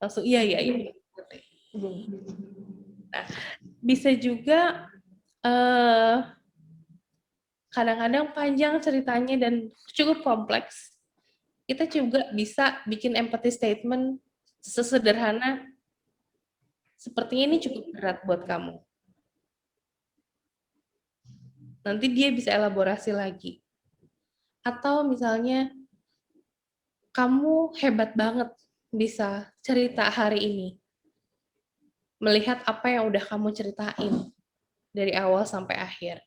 B: Langsung, iya. Ngerti. Nah, bisa juga kadang-kadang panjang ceritanya dan cukup kompleks. Kita juga bisa bikin empathy statement sesederhana, sepertinya ini cukup berat buat kamu. Nanti dia bisa elaborasi lagi. Atau misalnya, kamu hebat banget bisa cerita hari ini. Melihat apa yang udah kamu ceritain dari awal sampai akhir.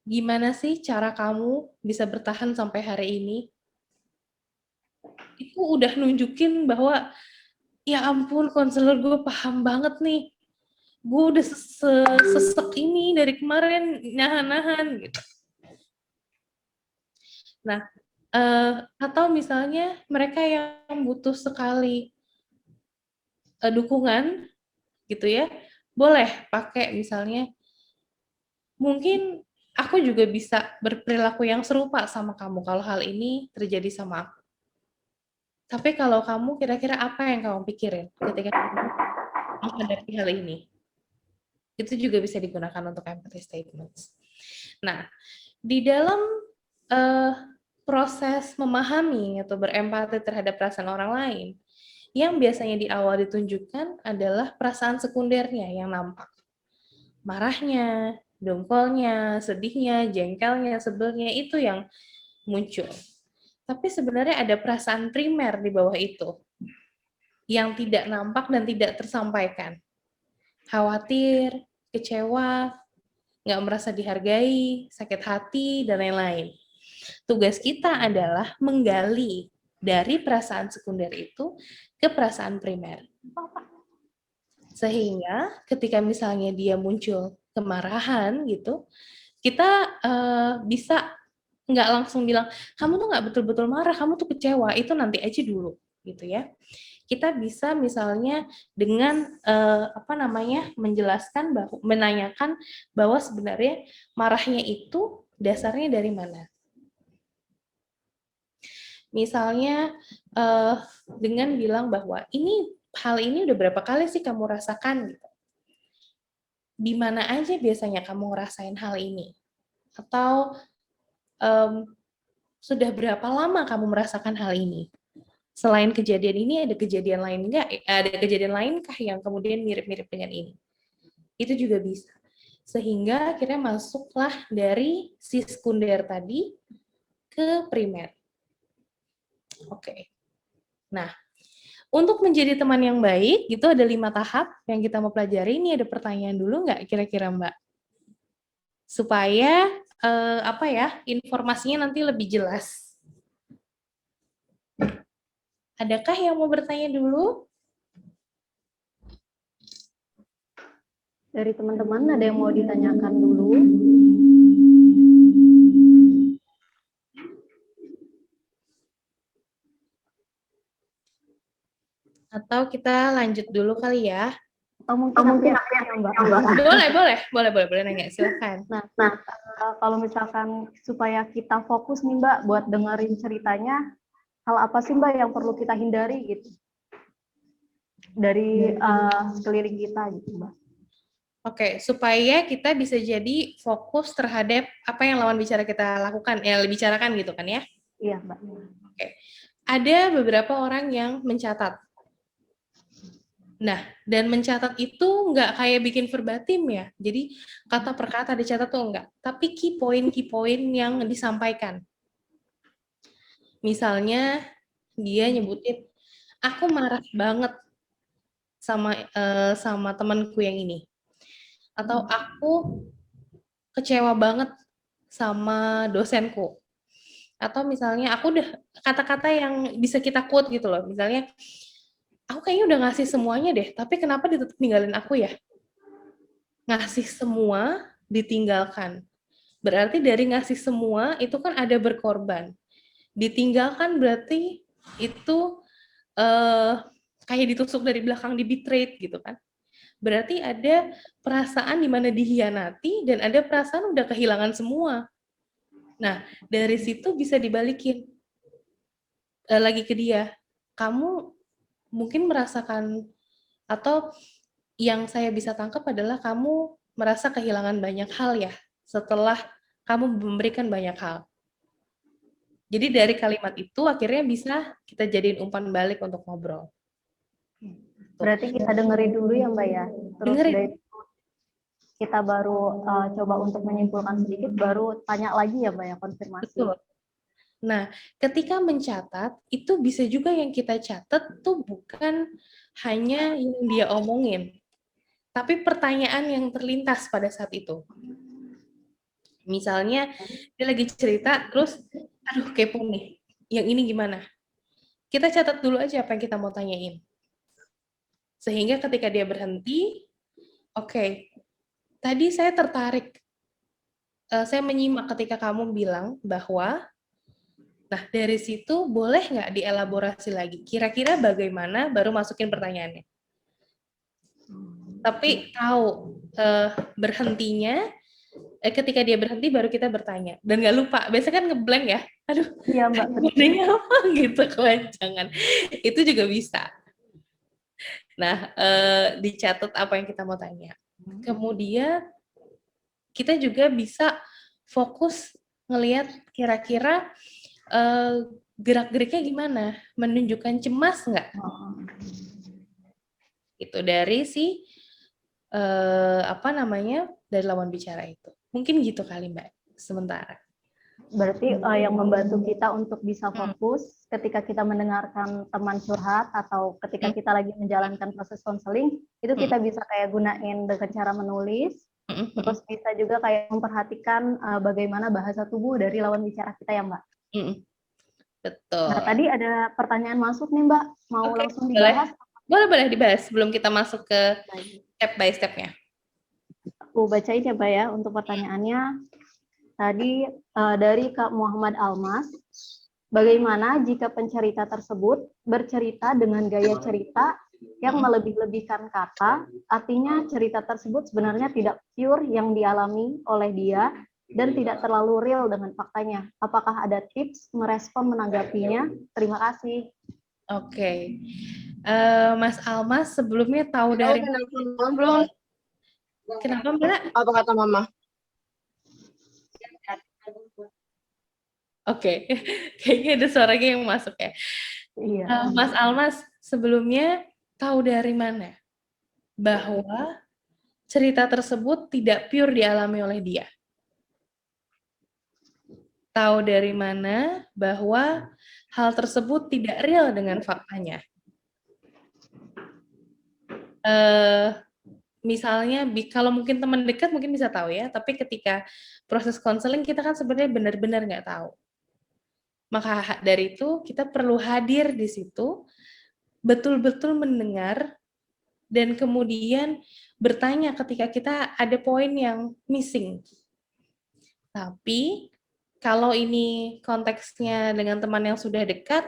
B: Gimana sih cara kamu bisa bertahan sampai hari ini? Itu udah nunjukin bahwa, ya ampun, konselor gue paham banget nih. Gue udah sesek ini dari kemarin, nahan-nahan gitu. Nah, atau misalnya mereka yang butuh sekali dukungan gitu ya, boleh pakai misalnya, mungkin aku juga bisa berperilaku yang serupa sama kamu kalau hal ini terjadi sama aku. Tapi kalau kamu, kira-kira apa yang kamu pikirin ketika kamu menghadapi hal ini? Itu juga bisa digunakan untuk empathy statements. Nah, di dalam proses memahami atau berempati terhadap perasaan orang lain, yang biasanya di awal ditunjukkan adalah perasaan sekundernya yang nampak. Marahnya, dongkolnya, sedihnya, jengkelnya, sebelnya, itu yang muncul. Tapi sebenarnya ada perasaan primer di bawah itu, yang tidak nampak dan tidak tersampaikan. Khawatir, kecewa, nggak merasa dihargai, sakit hati, dan lain-lain. Tugas kita adalah menggali dari perasaan sekunder itu ke perasaan primer. Sehingga ketika misalnya dia muncul kemarahan gitu, kita bisa nggak langsung bilang, kamu tuh nggak betul-betul marah, kamu tuh kecewa, itu nanti aja dulu, gitu ya. Kita bisa misalnya dengan menjelaskan, menanyakan bahwa sebenarnya marahnya itu dasarnya dari mana. Misalnya dengan bilang bahwa hal ini udah berapa kali sih kamu rasakan gitu. Di mana aja biasanya kamu ngerasain hal ini? Atau sudah berapa lama kamu merasakan hal ini? Selain kejadian ini, ada kejadian lain nggak? Ada kejadian lainkah yang kemudian mirip-mirip dengan ini? Itu juga bisa. Sehingga akhirnya masuklah dari si sekunder tadi ke primer. Oke. Nah, untuk menjadi teman yang baik, itu ada 5 tahap yang kita mau pelajari. Ini ada pertanyaan dulu nggak kira-kira, Mbak? Supaya informasinya nanti lebih jelas. Adakah yang mau bertanya dulu?
A: Dari teman-teman ada yang mau ditanyakan dulu?
B: Atau kita lanjut dulu kali ya?
A: Atau mungkin aku yang Mbak.
B: Boleh nanya, silakan.
A: Nah, kalau misalkan supaya kita fokus nih Mbak buat dengerin ceritanya, hal apa sih Mbak yang perlu kita hindari gitu dari sekeliling kita gitu Mbak?
B: Oke, supaya kita bisa jadi fokus terhadap apa yang lawan bicara kita lakukan, bicarakan gitu kan ya?
A: Iya Mbak.
B: Oke. ada beberapa orang yang mencatat. Nah, dan mencatat itu nggak kayak bikin verbatim ya. Jadi kata per kata dicatat tuh enggak. Tapi key point yang disampaikan. Misalnya dia nyebutin, aku marah banget sama temanku yang ini. Atau aku kecewa banget sama dosenku. Atau misalnya aku udah kata-kata yang bisa kita quote gitu loh. Misalnya, aku kayaknya udah ngasih semuanya deh, tapi kenapa dia tetap ninggalin aku ya? Ngasih semua, ditinggalkan. Berarti dari ngasih semua, itu kan ada berkorban. Ditinggalkan berarti itu kayak ditusuk dari belakang, di betrayed gitu kan. Berarti ada perasaan di mana dihianati, dan ada perasaan udah kehilangan semua. Nah, dari situ bisa dibalikin lagi ke dia. Kamu mungkin merasakan, atau yang saya bisa tangkap adalah kamu merasa kehilangan banyak hal ya setelah kamu memberikan banyak hal. Jadi dari kalimat itu akhirnya bisa kita jadiin umpan balik untuk ngobrol.
A: Berarti kita dengerin dulu ya Mbak ya. Terus
B: Dengerin.
A: dari kita baru coba untuk menyimpulkan sedikit, baru tanya lagi ya Mbak ya, konfirmasi.
B: Betul. Nah, ketika mencatat, itu bisa juga yang kita catat tuh bukan hanya yang dia omongin, tapi pertanyaan yang terlintas pada saat itu. Misalnya, dia lagi cerita, terus, aduh kepo nih, yang ini gimana? Kita catat dulu aja apa yang kita mau tanyain. Sehingga ketika dia berhenti, oke, tadi saya tertarik, saya menyimak ketika kamu bilang bahwa, nah dari situ boleh nggak dielaborasi lagi? Kira-kira bagaimana, baru masukin pertanyaannya. Tapi tahu berhentinya, ketika dia berhenti baru kita bertanya. Dan nggak lupa, biasanya kan ngeblank ya. Aduh,
A: Iya Mbak.
B: pertanyaannya apa gitu, kelancangan. Itu juga bisa. Nah, dicatat apa yang kita mau tanya. Kemudian kita juga bisa fokus ngelihat kira-kira gerak-geriknya gimana, menunjukkan cemas nggak? Itu dari si dari lawan bicara itu. Mungkin gitu kali Mbak, sementara.
A: Berarti yang membantu kita untuk bisa fokus ketika kita mendengarkan teman curhat atau ketika kita lagi menjalankan proses konseling, itu kita bisa kayak gunain dengan cara menulis, terus bisa juga kayak memperhatikan bagaimana bahasa tubuh dari lawan bicara kita ya Mbak.
B: Betul.
A: Nah tadi ada pertanyaan masuk nih Mbak, mau langsung dibahas?
B: Boleh dibahas sebelum kita masuk ke step by step-nya.
A: Aku bacain ya Mbak ya untuk pertanyaannya. Tadi dari Kak Muhammad Almas, bagaimana jika pencerita tersebut bercerita dengan gaya cerita yang melebih-lebihkan kata, artinya cerita tersebut sebenarnya tidak pure yang dialami oleh dia dan tidak terlalu real dengan faktanya. Apakah ada tips merespon menanggapinya? Terima kasih.
B: Oke. Mas Almas sebelumnya tahu dari
C: belum?
B: Kenapa Mbak?
C: Apa kata Mama?
B: Oke, kayaknya ada suaranya yang masuk ya.
A: Iya.
B: Mas Almas sebelumnya tahu dari mana bahwa cerita tersebut tidak pure dialami oleh dia? Tahu dari mana bahwa hal tersebut tidak real dengan faktanya? Misalnya, kalau mungkin teman dekat mungkin bisa tahu ya, tapi ketika proses konseling kita kan sebenarnya benar-benar nggak tahu. Maka dari itu kita perlu hadir di situ, betul-betul mendengar, dan kemudian bertanya ketika kita ada poin yang missing. Tapi kalau ini konteksnya dengan teman yang sudah dekat,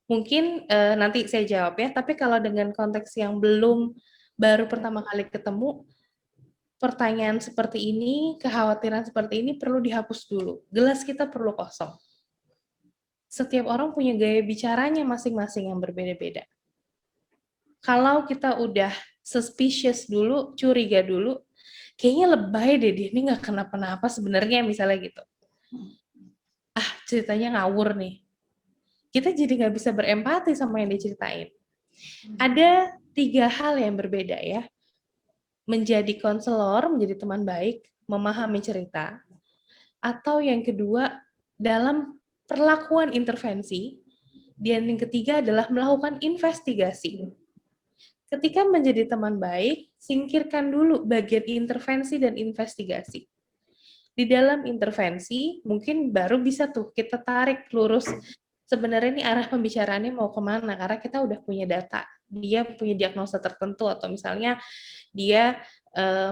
B: mungkin nanti saya jawab ya. Tapi kalau dengan konteks yang baru pertama kali ketemu, pertanyaan seperti ini, kekhawatiran seperti ini perlu dihapus dulu. Gelas kita perlu kosong. Setiap orang punya gaya bicaranya masing-masing yang berbeda-beda. Kalau kita udah suspicious dulu, curiga dulu, kayaknya lebay deh dia ini nggak kenapa-napa sebenarnya, misalnya gitu. Ceritanya ngawur nih. kita jadi nggak bisa berempati sama yang diceritain. Ada 3 hal yang berbeda ya. Menjadi konselor, menjadi teman baik, memahami cerita, atau yang kedua dalam perlakuan intervensi, dan yang ketiga adalah melakukan investigasi. Ketika menjadi teman baik, singkirkan dulu bagian intervensi dan investigasi. Di dalam intervensi, mungkin baru bisa tuh kita tarik lurus sebenarnya ini arah pembicaraannya mau kemana, karena kita udah punya data. Dia punya diagnosa tertentu, atau misalnya dia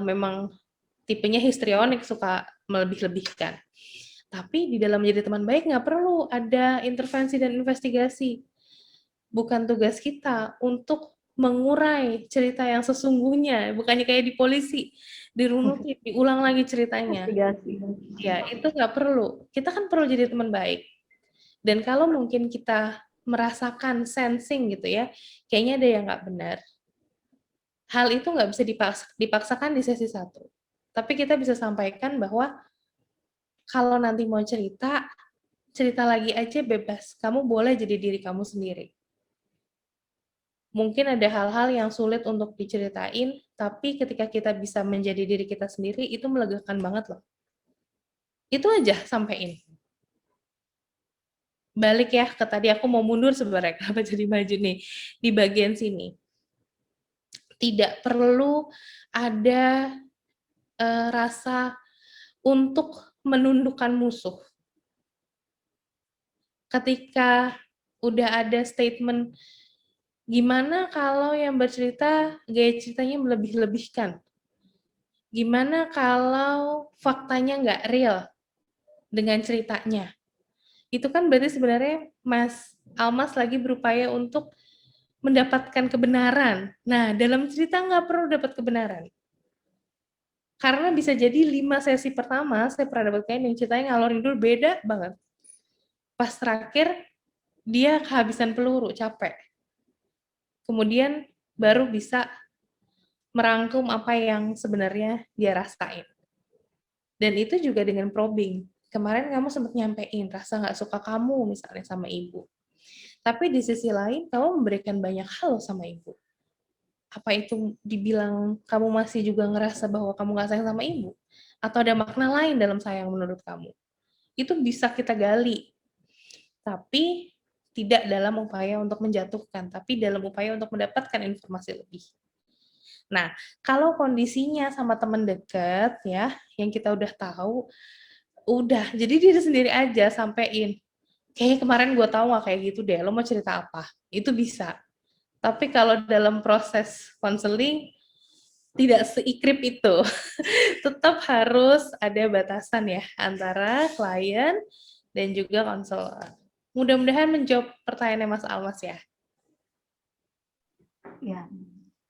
B: memang tipenya histrionik, suka melebih-lebihkan. Tapi di dalam menjadi teman baik nggak perlu ada intervensi dan investigasi. Bukan tugas kita untuk mengurai cerita yang sesungguhnya, bukannya kayak di polisi, dirunutin, diulang lagi ceritanya.
A: Investigasi.
B: Ya, itu nggak perlu. Kita kan perlu jadi teman baik. Dan kalau mungkin kita merasakan sensing gitu ya, kayaknya ada yang nggak benar. Hal itu nggak bisa dipaksakan di sesi 1. Tapi kita bisa sampaikan bahwa kalau nanti mau cerita, cerita lagi aja bebas. Kamu boleh jadi diri kamu sendiri. Mungkin ada hal-hal yang sulit untuk diceritain, tapi ketika kita bisa menjadi diri kita sendiri, itu melegakan banget loh. Itu aja sampein. Balik ya ke tadi, aku mau mundur sebenarnya, kenapa jadi maju nih. Di bagian sini. Tidak perlu ada rasa untuk menundukkan musuh. Ketika udah ada statement, gimana kalau yang bercerita gaya ceritanya melebih-lebihkan? Gimana kalau faktanya nggak real dengan ceritanya? Itu kan berarti sebenarnya Mas Almas lagi berupaya untuk mendapatkan kebenaran. Nah, dalam cerita nggak perlu dapat kebenaran. Karena bisa jadi 5 sesi pertama, saya pernah dapat klien yang ceritanya ngalor ngidul beda banget. Pas terakhir, dia kehabisan peluru, capek. Kemudian baru bisa merangkum apa yang sebenarnya dia rasain. Dan itu juga dengan probing. Kemarin kamu sempat nyampein rasa nggak suka kamu misalnya sama ibu. Tapi di sisi lain, kamu memberikan banyak hal sama ibu. Apa itu dibilang kamu masih juga ngerasa bahwa kamu nggak sayang sama ibu? Atau ada makna lain dalam sayang menurut kamu? Itu bisa kita gali. Tapi tidak dalam upaya untuk menjatuhkan, tapi dalam upaya untuk mendapatkan informasi lebih. Nah, kalau kondisinya sama teman dekat ya, yang kita udah tahu, udah, jadi diri sendiri aja sampein. Kayaknya kemarin gue tahu nggak kayak gitu deh, lo mau cerita apa? Itu bisa. Tapi kalau dalam proses konseling, tidak seikrip itu. Tetap harus ada batasan ya, antara klien dan juga konselor. Mudah-mudahan menjawab pertanyaannya Mas Almas ya.
A: Ya.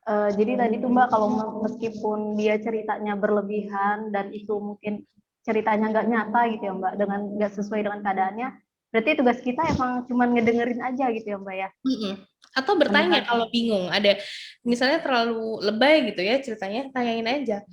A: Jadi tadi tuh Mbak, kalau meskipun dia ceritanya berlebihan dan itu mungkin ceritanya nggak nyata gitu ya Mbak, dengan nggak sesuai dengan keadaannya, berarti tugas kita emang cuma ngedengerin aja gitu ya Mbak ya.
B: Atau bertanya kalau bingung, ada misalnya terlalu lebay gitu ya ceritanya, tanyain aja.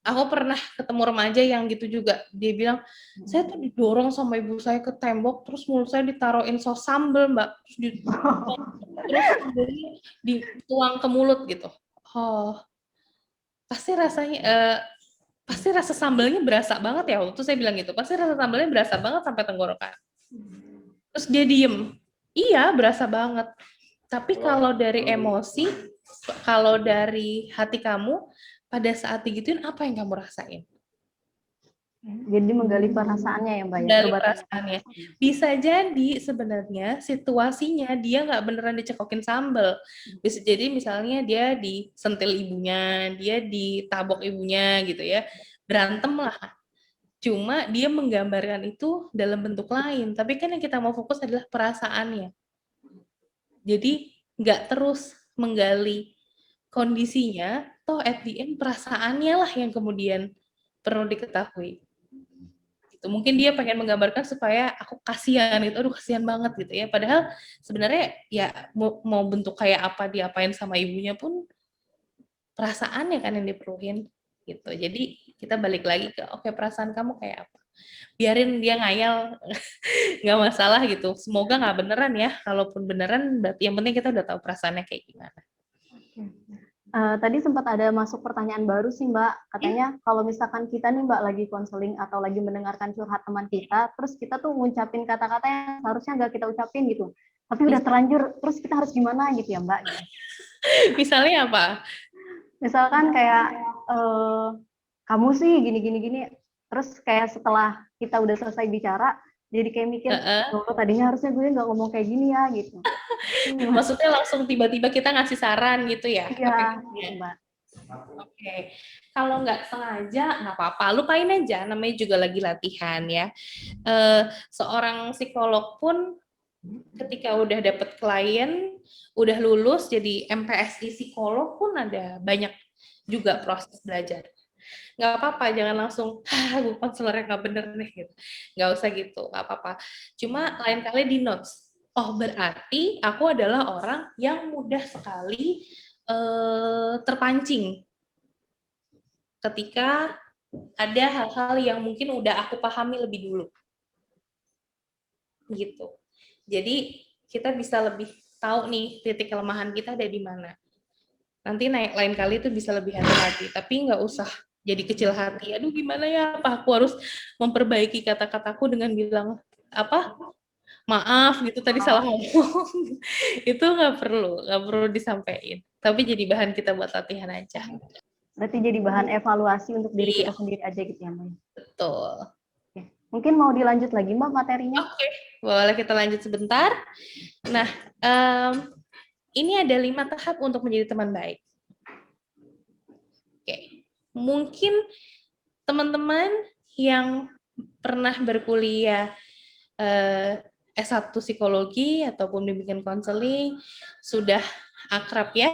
B: Aku pernah ketemu remaja yang gitu juga. Dia bilang, saya tuh didorong sama ibu saya ke tembok, terus mulut saya ditaruhin sos sambal, Mbak. Terus sambalnya dituang ke mulut gitu. Oh, pasti rasanya, pasti rasa sambalnya berasa banget ya. Waktu itu saya bilang gitu, pasti rasa sambalnya berasa banget sampai tenggorokan. Terus dia diem. Iya, berasa banget. Tapi kalau dari emosi, kalau dari hati kamu, pada saat digituin, apa yang kamu rasain?
A: Jadi menggali perasaannya ya Mbak ya.
B: Menggali perasaannya. Bisa jadi sebenarnya situasinya dia nggak beneran dicekokin sambal. Bisa jadi misalnya dia disentil ibunya, dia ditabok ibunya gitu ya. Berantem lah. Cuma dia menggambarkan itu dalam bentuk lain. Tapi kan yang kita mau fokus adalah perasaannya. Jadi nggak terus menggali kondisinya, toh at the end perasaannya lah yang kemudian perlu diketahui. Gitu. Mungkin dia pengen menggambarkan supaya aku kasihan gitu, aduh kasihan banget gitu ya. Padahal sebenarnya ya mau bentuk kayak apa diapain sama ibunya pun perasaannya kan yang diperluin gitu. Jadi kita balik lagi ke oke, perasaan kamu kayak apa. Biarin dia ngayal, nggak masalah gitu. Semoga nggak beneran ya. Kalaupun beneran, berarti yang penting kita udah tahu perasaannya kayak gimana.
A: Tadi sempat ada masuk pertanyaan baru sih Mbak, katanya kalau misalkan kita nih Mbak lagi konseling atau lagi mendengarkan curhat teman kita, terus kita tuh ngucapin kata-kata yang seharusnya nggak kita ucapin gitu, tapi udah terlanjur, terus kita harus gimana gitu ya Mbak?
B: Misalnya apa?
A: Misalkan kayak kamu sih gini, terus kayak setelah kita udah selesai bicara, jadi kayak mikir, oh tadinya harusnya gue nggak ngomong kayak gini ya gitu.
B: Maksudnya langsung tiba-tiba kita ngasih saran gitu ya?
A: Iya, gitu, Mbak.
B: Oke, kalau nggak sengaja nggak apa-apa, lupain aja, namanya juga lagi latihan ya. Seorang psikolog pun ketika udah dapet klien, udah lulus jadi MPSI psikolog pun ada banyak juga proses belajar. Nggak apa-apa, jangan langsung, gue konselornya nggak bener nih, gitu. Nggak usah gitu, nggak apa-apa. Cuma lain kali di notes, oh berarti aku adalah orang yang mudah sekali terpancing ketika ada hal-hal yang mungkin udah aku pahami lebih dulu. Gitu. Jadi kita bisa lebih tahu nih titik kelemahan kita ada di mana. Nanti lain kali itu bisa lebih hati-hati, tapi nggak usah jadi kecil hati. Aduh gimana ya, apa aku harus memperbaiki kata-kataku dengan bilang apa? Maaf gitu tadi salah ngomong. Itu nggak perlu disampaikan. Tapi jadi bahan kita buat latihan aja.
A: Berarti jadi bahan evaluasi untuk diri kita sendiri aja gitu ya Mbak.
B: Betul.
A: Oke. Mungkin mau dilanjut lagi Mbak materinya?
B: Oke, boleh kita lanjut sebentar. Nah, ini ada 5 tahap untuk menjadi teman baik. Oke, mungkin teman-teman yang pernah berkuliah S1 psikologi ataupun bimbingan konseling sudah akrab ya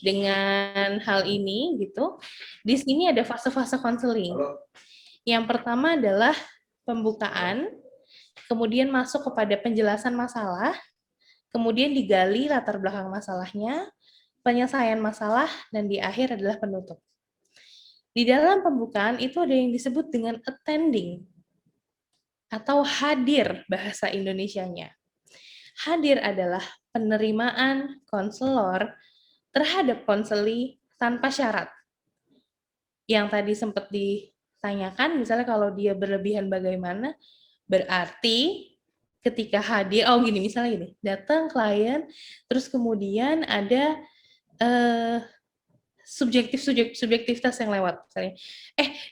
B: dengan hal ini gitu. Di sini ada fase-fase konseling. Yang pertama adalah pembukaan, kemudian masuk kepada penjelasan masalah, kemudian digali latar belakang masalahnya, penyelesaian masalah, dan di akhir adalah penutup. Di dalam pembukaan itu ada yang disebut dengan attending atau hadir bahasa Indonesianya. Hadir adalah penerimaan konselor terhadap konseli tanpa syarat. Yang tadi sempat ditanyakan, misalnya kalau dia berlebihan bagaimana, berarti ketika hadir, oh gini, misalnya gini, datang klien, terus kemudian ada subjektivitas yang lewat, misalnya,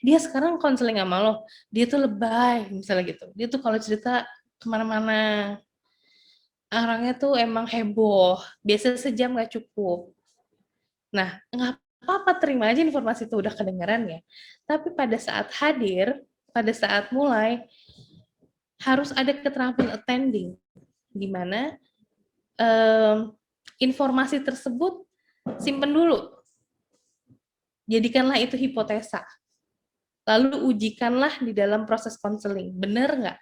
B: dia sekarang konseling sama lo, dia tuh lebay, misalnya gitu, dia tuh kalau cerita kemana-mana, orangnya tuh emang heboh, biasa sejam nggak cukup. Nah, nggak apa-apa, terima aja informasi itu udah kedengeran ya, tapi pada saat hadir, pada saat mulai, harus ada keterampilan attending, di mana informasi tersebut simpen dulu. Jadikanlah itu hipotesa. Lalu ujikanlah di dalam proses konseling. Benar nggak?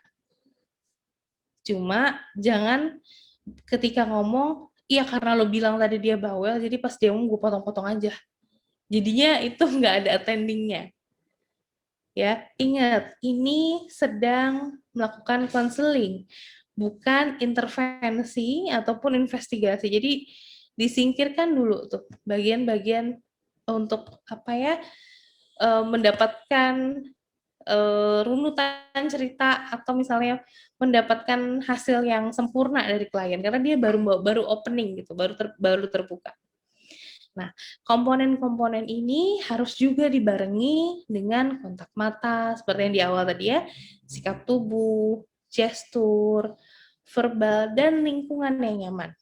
B: Cuma jangan ketika ngomong, iya karena lo bilang tadi dia bawel, jadi pas dia ngomong gue potong-potong aja. Jadinya itu nggak ada attendingnya. Ya, ingat, ini sedang melakukan konseling, bukan intervensi ataupun investigasi. Jadi disingkirkan dulu tuh bagian-bagian untuk apa ya, mendapatkan runutan cerita atau misalnya mendapatkan hasil yang sempurna dari klien karena dia baru opening gitu, baru terbuka. Nah, komponen-komponen ini harus juga dibarengi dengan kontak mata seperti yang di awal tadi ya, sikap tubuh, gestur, verbal, dan lingkungan yang nyaman.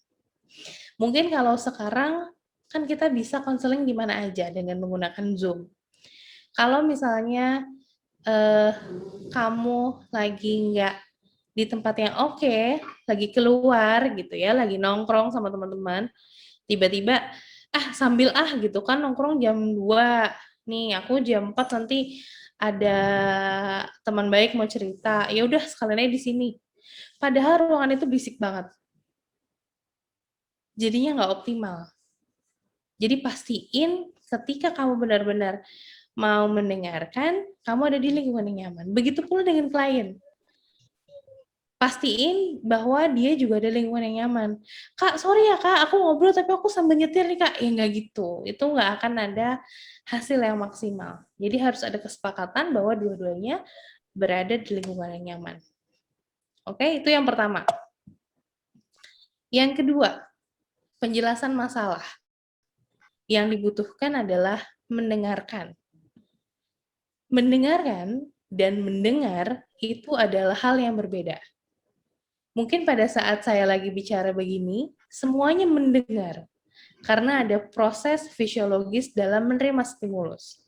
B: Mungkin kalau sekarang kan kita bisa konseling di mana aja dengan menggunakan Zoom. Kalau misalnya kamu lagi nggak di tempat yang oke, lagi keluar gitu ya, lagi nongkrong sama teman-teman, tiba-tiba sambil gitu kan nongkrong jam 2, nih aku jam 4 nanti ada teman baik mau cerita, ya udah sekalian aja di sini. Padahal ruangan itu berisik banget. Jadinya nggak optimal. Jadi pastiin ketika kamu benar-benar mau mendengarkan, kamu ada di lingkungan yang nyaman. Begitu pula dengan klien. Pastiin bahwa dia juga ada lingkungan yang nyaman. Kak, sorry ya Kak, aku ngobrol tapi aku sambil nyetir nih Kak. Ya nggak gitu. Itu nggak akan ada hasil yang maksimal. Jadi harus ada kesepakatan bahwa dua-duanya berada di lingkungan yang nyaman. Oke, itu yang pertama. Yang kedua, penjelasan masalah. Yang dibutuhkan adalah mendengarkan. Mendengarkan dan mendengar itu adalah hal yang berbeda. Mungkin pada saat saya lagi bicara begini, semuanya mendengar. Karena ada proses fisiologis dalam menerima stimulus.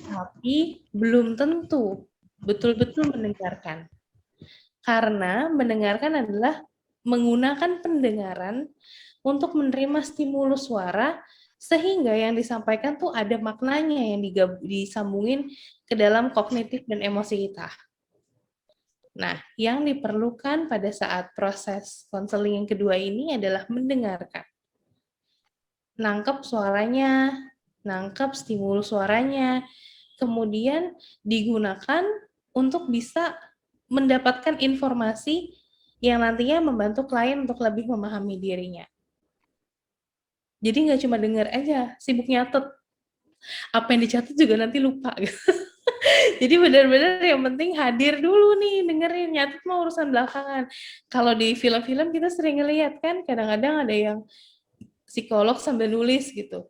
B: Tapi belum tentu betul-betul mendengarkan. Karena mendengarkan adalah menggunakan pendengaran untuk menerima stimulus suara, sehingga yang disampaikan tuh ada maknanya yang disambungin ke dalam kognitif dan emosi kita. Nah, yang diperlukan pada saat proses konseling yang kedua ini adalah mendengarkan. Nangkep suaranya, nangkep stimulus suaranya, kemudian digunakan untuk bisa mendapatkan informasi yang nantinya membantu klien untuk lebih memahami dirinya. Jadi nggak cuma dengar aja, sibuk nyatet. Apa yang dicatat juga nanti lupa. Jadi benar-benar yang penting hadir dulu nih, dengerin, nyatet mah urusan belakangan. Kalau di film-film kita sering ngeliat kan, kadang-kadang ada yang psikolog sambil nulis gitu.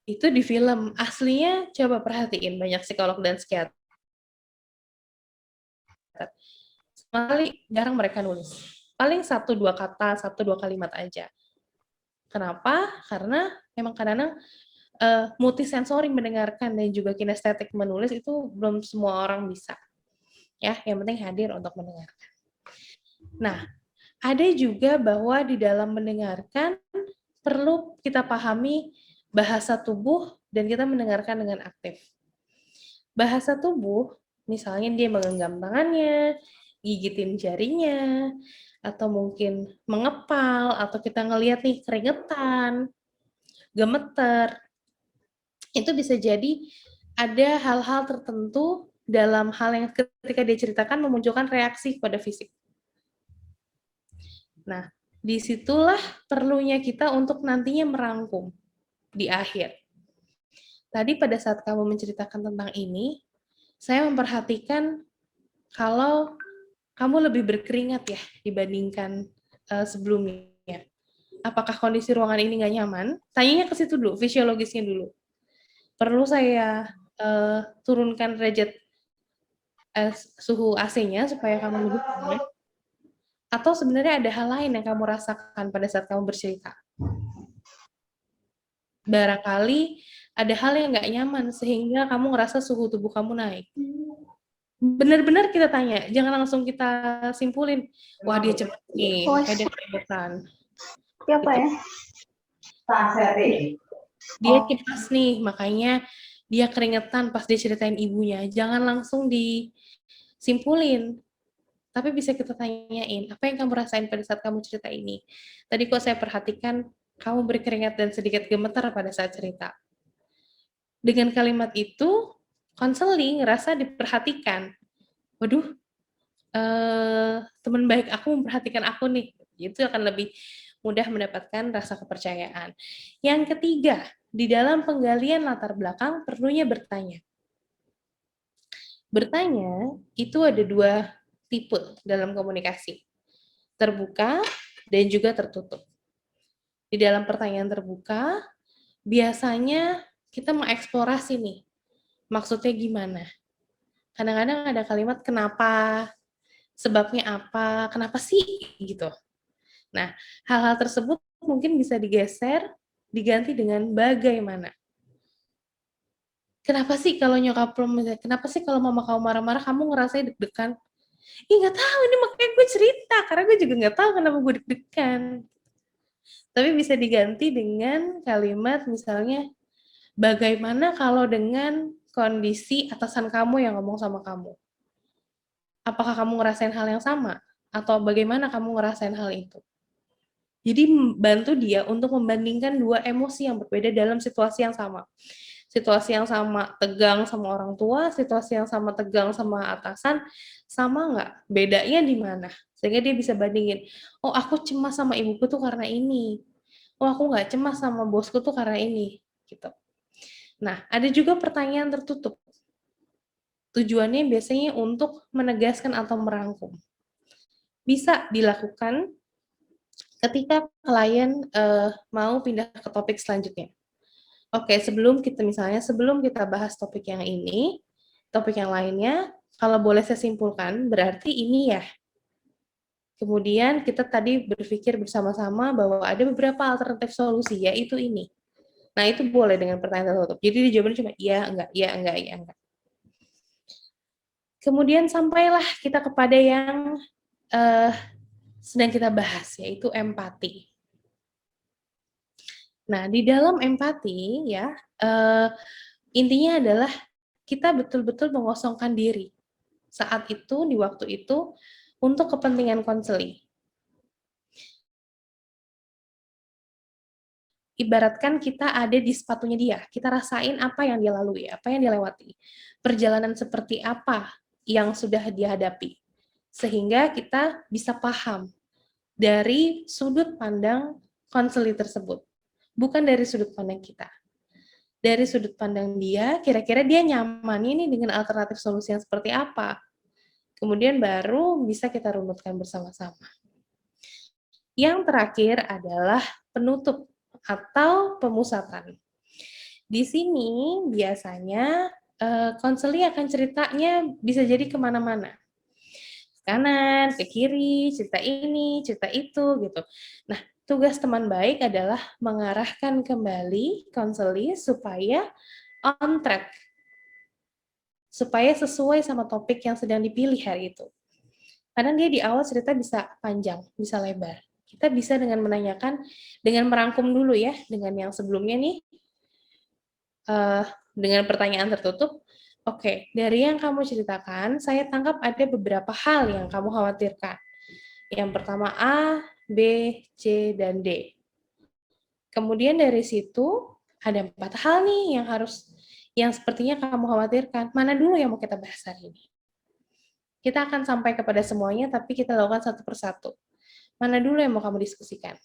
B: Itu di film. Aslinya coba perhatiin, banyak psikolog dan psikiater. Sekali jarang mereka nulis. Paling 1-2 kata, 1-2 kalimat aja. Kenapa? Karena memang kadang-kadang multisensori mendengarkan dan juga kinestetik menulis itu belum semua orang bisa. Ya, yang penting hadir untuk mendengarkan. Nah, ada juga bahwa di dalam mendengarkan perlu kita pahami bahasa tubuh dan kita mendengarkan dengan aktif. Bahasa tubuh, misalnya dia menggenggam tangannya, gigitin jarinya, atau mungkin mengepal, atau kita ngelihat nih keringetan, gemeter, itu bisa jadi ada hal-hal tertentu dalam hal yang ketika dia ceritakan memunculkan reaksi pada fisik. Nah, disitulah perlunya kita untuk nantinya merangkum di akhir. Tadi pada saat kamu menceritakan tentang ini, saya memperhatikan kalau kamu lebih berkeringat ya dibandingkan sebelumnya. Apakah kondisi ruangan ini nggak nyaman? Tanyanya ke situ dulu, fisiologisnya dulu. Perlu saya turunkan derajat suhu AC-nya supaya kamu lebih nyaman? Atau sebenarnya ada hal lain yang kamu rasakan pada saat kamu bercerita? Barangkali ada hal yang nggak nyaman sehingga kamu ngerasa suhu tubuh kamu naik. Benar-benar kita tanya, jangan langsung kita simpulin, wah dia cepat nih, kayak dia keringetan.
A: Siapa ya?
B: Dia cepat nih, makanya dia keringetan pas dia ceritain ibunya. Jangan langsung disimpulin. Tapi bisa kita tanyain, apa yang kamu rasain pada saat kamu cerita ini? Tadi kok saya perhatikan, kamu berkeringat dan sedikit gemetar pada saat cerita. Dengan kalimat itu, konseling ngerasa diperhatikan. Waduh, teman baik aku memperhatikan aku nih. Itu akan lebih mudah mendapatkan rasa kepercayaan. Yang ketiga, di dalam penggalian latar belakang perlunya bertanya. Bertanya itu ada 2 tipe dalam komunikasi, terbuka dan juga tertutup. Di dalam pertanyaan terbuka, biasanya kita mengeksplorasi nih, maksudnya gimana. Kadang-kadang ada kalimat kenapa, sebabnya apa, kenapa sih, gitu. Nah, hal-hal tersebut mungkin bisa digeser, diganti dengan bagaimana. Kenapa sih kalau nyokap lo, kenapa sih kalau mama kamu marah-marah, kamu ngerasa deg-degan? Ih, nggak tahu, ini makanya gue cerita, karena gue juga nggak tahu kenapa gue deg-degan. Tapi bisa diganti dengan kalimat misalnya, bagaimana kalau dengan kondisi atasan kamu yang ngomong sama kamu? Apakah kamu ngerasain hal yang sama? Atau bagaimana kamu ngerasain hal itu? Jadi bantu dia untuk membandingkan 2 emosi yang berbeda dalam situasi yang sama. situasi yang sama tegang sama orang tua, situasi yang sama tegang sama atasan, sama nggak? Bedanya di mana? Sehingga dia bisa bandingin, oh aku cemas sama ibuku tuh karena ini, oh aku nggak cemas sama bosku tuh karena ini, gitu. Nah, ada juga pertanyaan tertutup. Tujuannya biasanya untuk menegaskan atau merangkum. Bisa dilakukan ketika klien mau pindah ke topik selanjutnya. Oke, sebelum kita bahas topik yang ini, topik yang lainnya, kalau boleh saya simpulkan, berarti ini ya. Kemudian kita tadi berpikir bersama-sama bahwa ada beberapa alternatif solusi, yaitu ini. Nah, itu boleh dengan pertanyaan tertutup. Jadi jawabannya cuma iya, enggak, iya, enggak, iya, enggak. Kemudian sampailah kita kepada yang sedang kita bahas, yaitu empati. Nah, di dalam empati ya, intinya adalah kita betul-betul mengosongkan diri saat itu, di waktu itu, untuk kepentingan konseling. Ibaratkan kita ada di sepatunya dia, kita rasain apa yang dia lalui, apa yang dia lewati, perjalanan seperti apa yang sudah dia hadapi, sehingga kita bisa paham dari sudut pandang konseling tersebut, bukan dari sudut pandang kita. Dari sudut pandang dia, kira-kira dia nyaman ini dengan alternatif solusi yang seperti apa. Kemudian baru bisa kita runutkan bersama-sama. Yang terakhir adalah penutup atau pemusatan. Di sini biasanya konseling akan ceritanya bisa jadi kemana-mana. Kanan, ke kiri, cerita ini, cerita itu, gitu. Nah, tugas teman baik adalah mengarahkan kembali konseling supaya on track, supaya sesuai sama topik yang sedang dipilih hari itu. Karena dia di awal cerita bisa panjang, bisa lebar. Kita bisa dengan menanyakan, dengan merangkum dulu ya, dengan yang sebelumnya nih, dengan pertanyaan tertutup, oke, dari yang kamu ceritakan, saya tangkap ada beberapa hal yang kamu khawatirkan. Yang pertama A, B, C, dan D. Kemudian dari situ, ada 4 hal nih yang sepertinya kamu khawatirkan. Mana dulu yang mau kita bahas hari ini? Kita akan sampai kepada semuanya, tapi kita lakukan satu persatu. Mana dulu yang mau kamu diskusikan?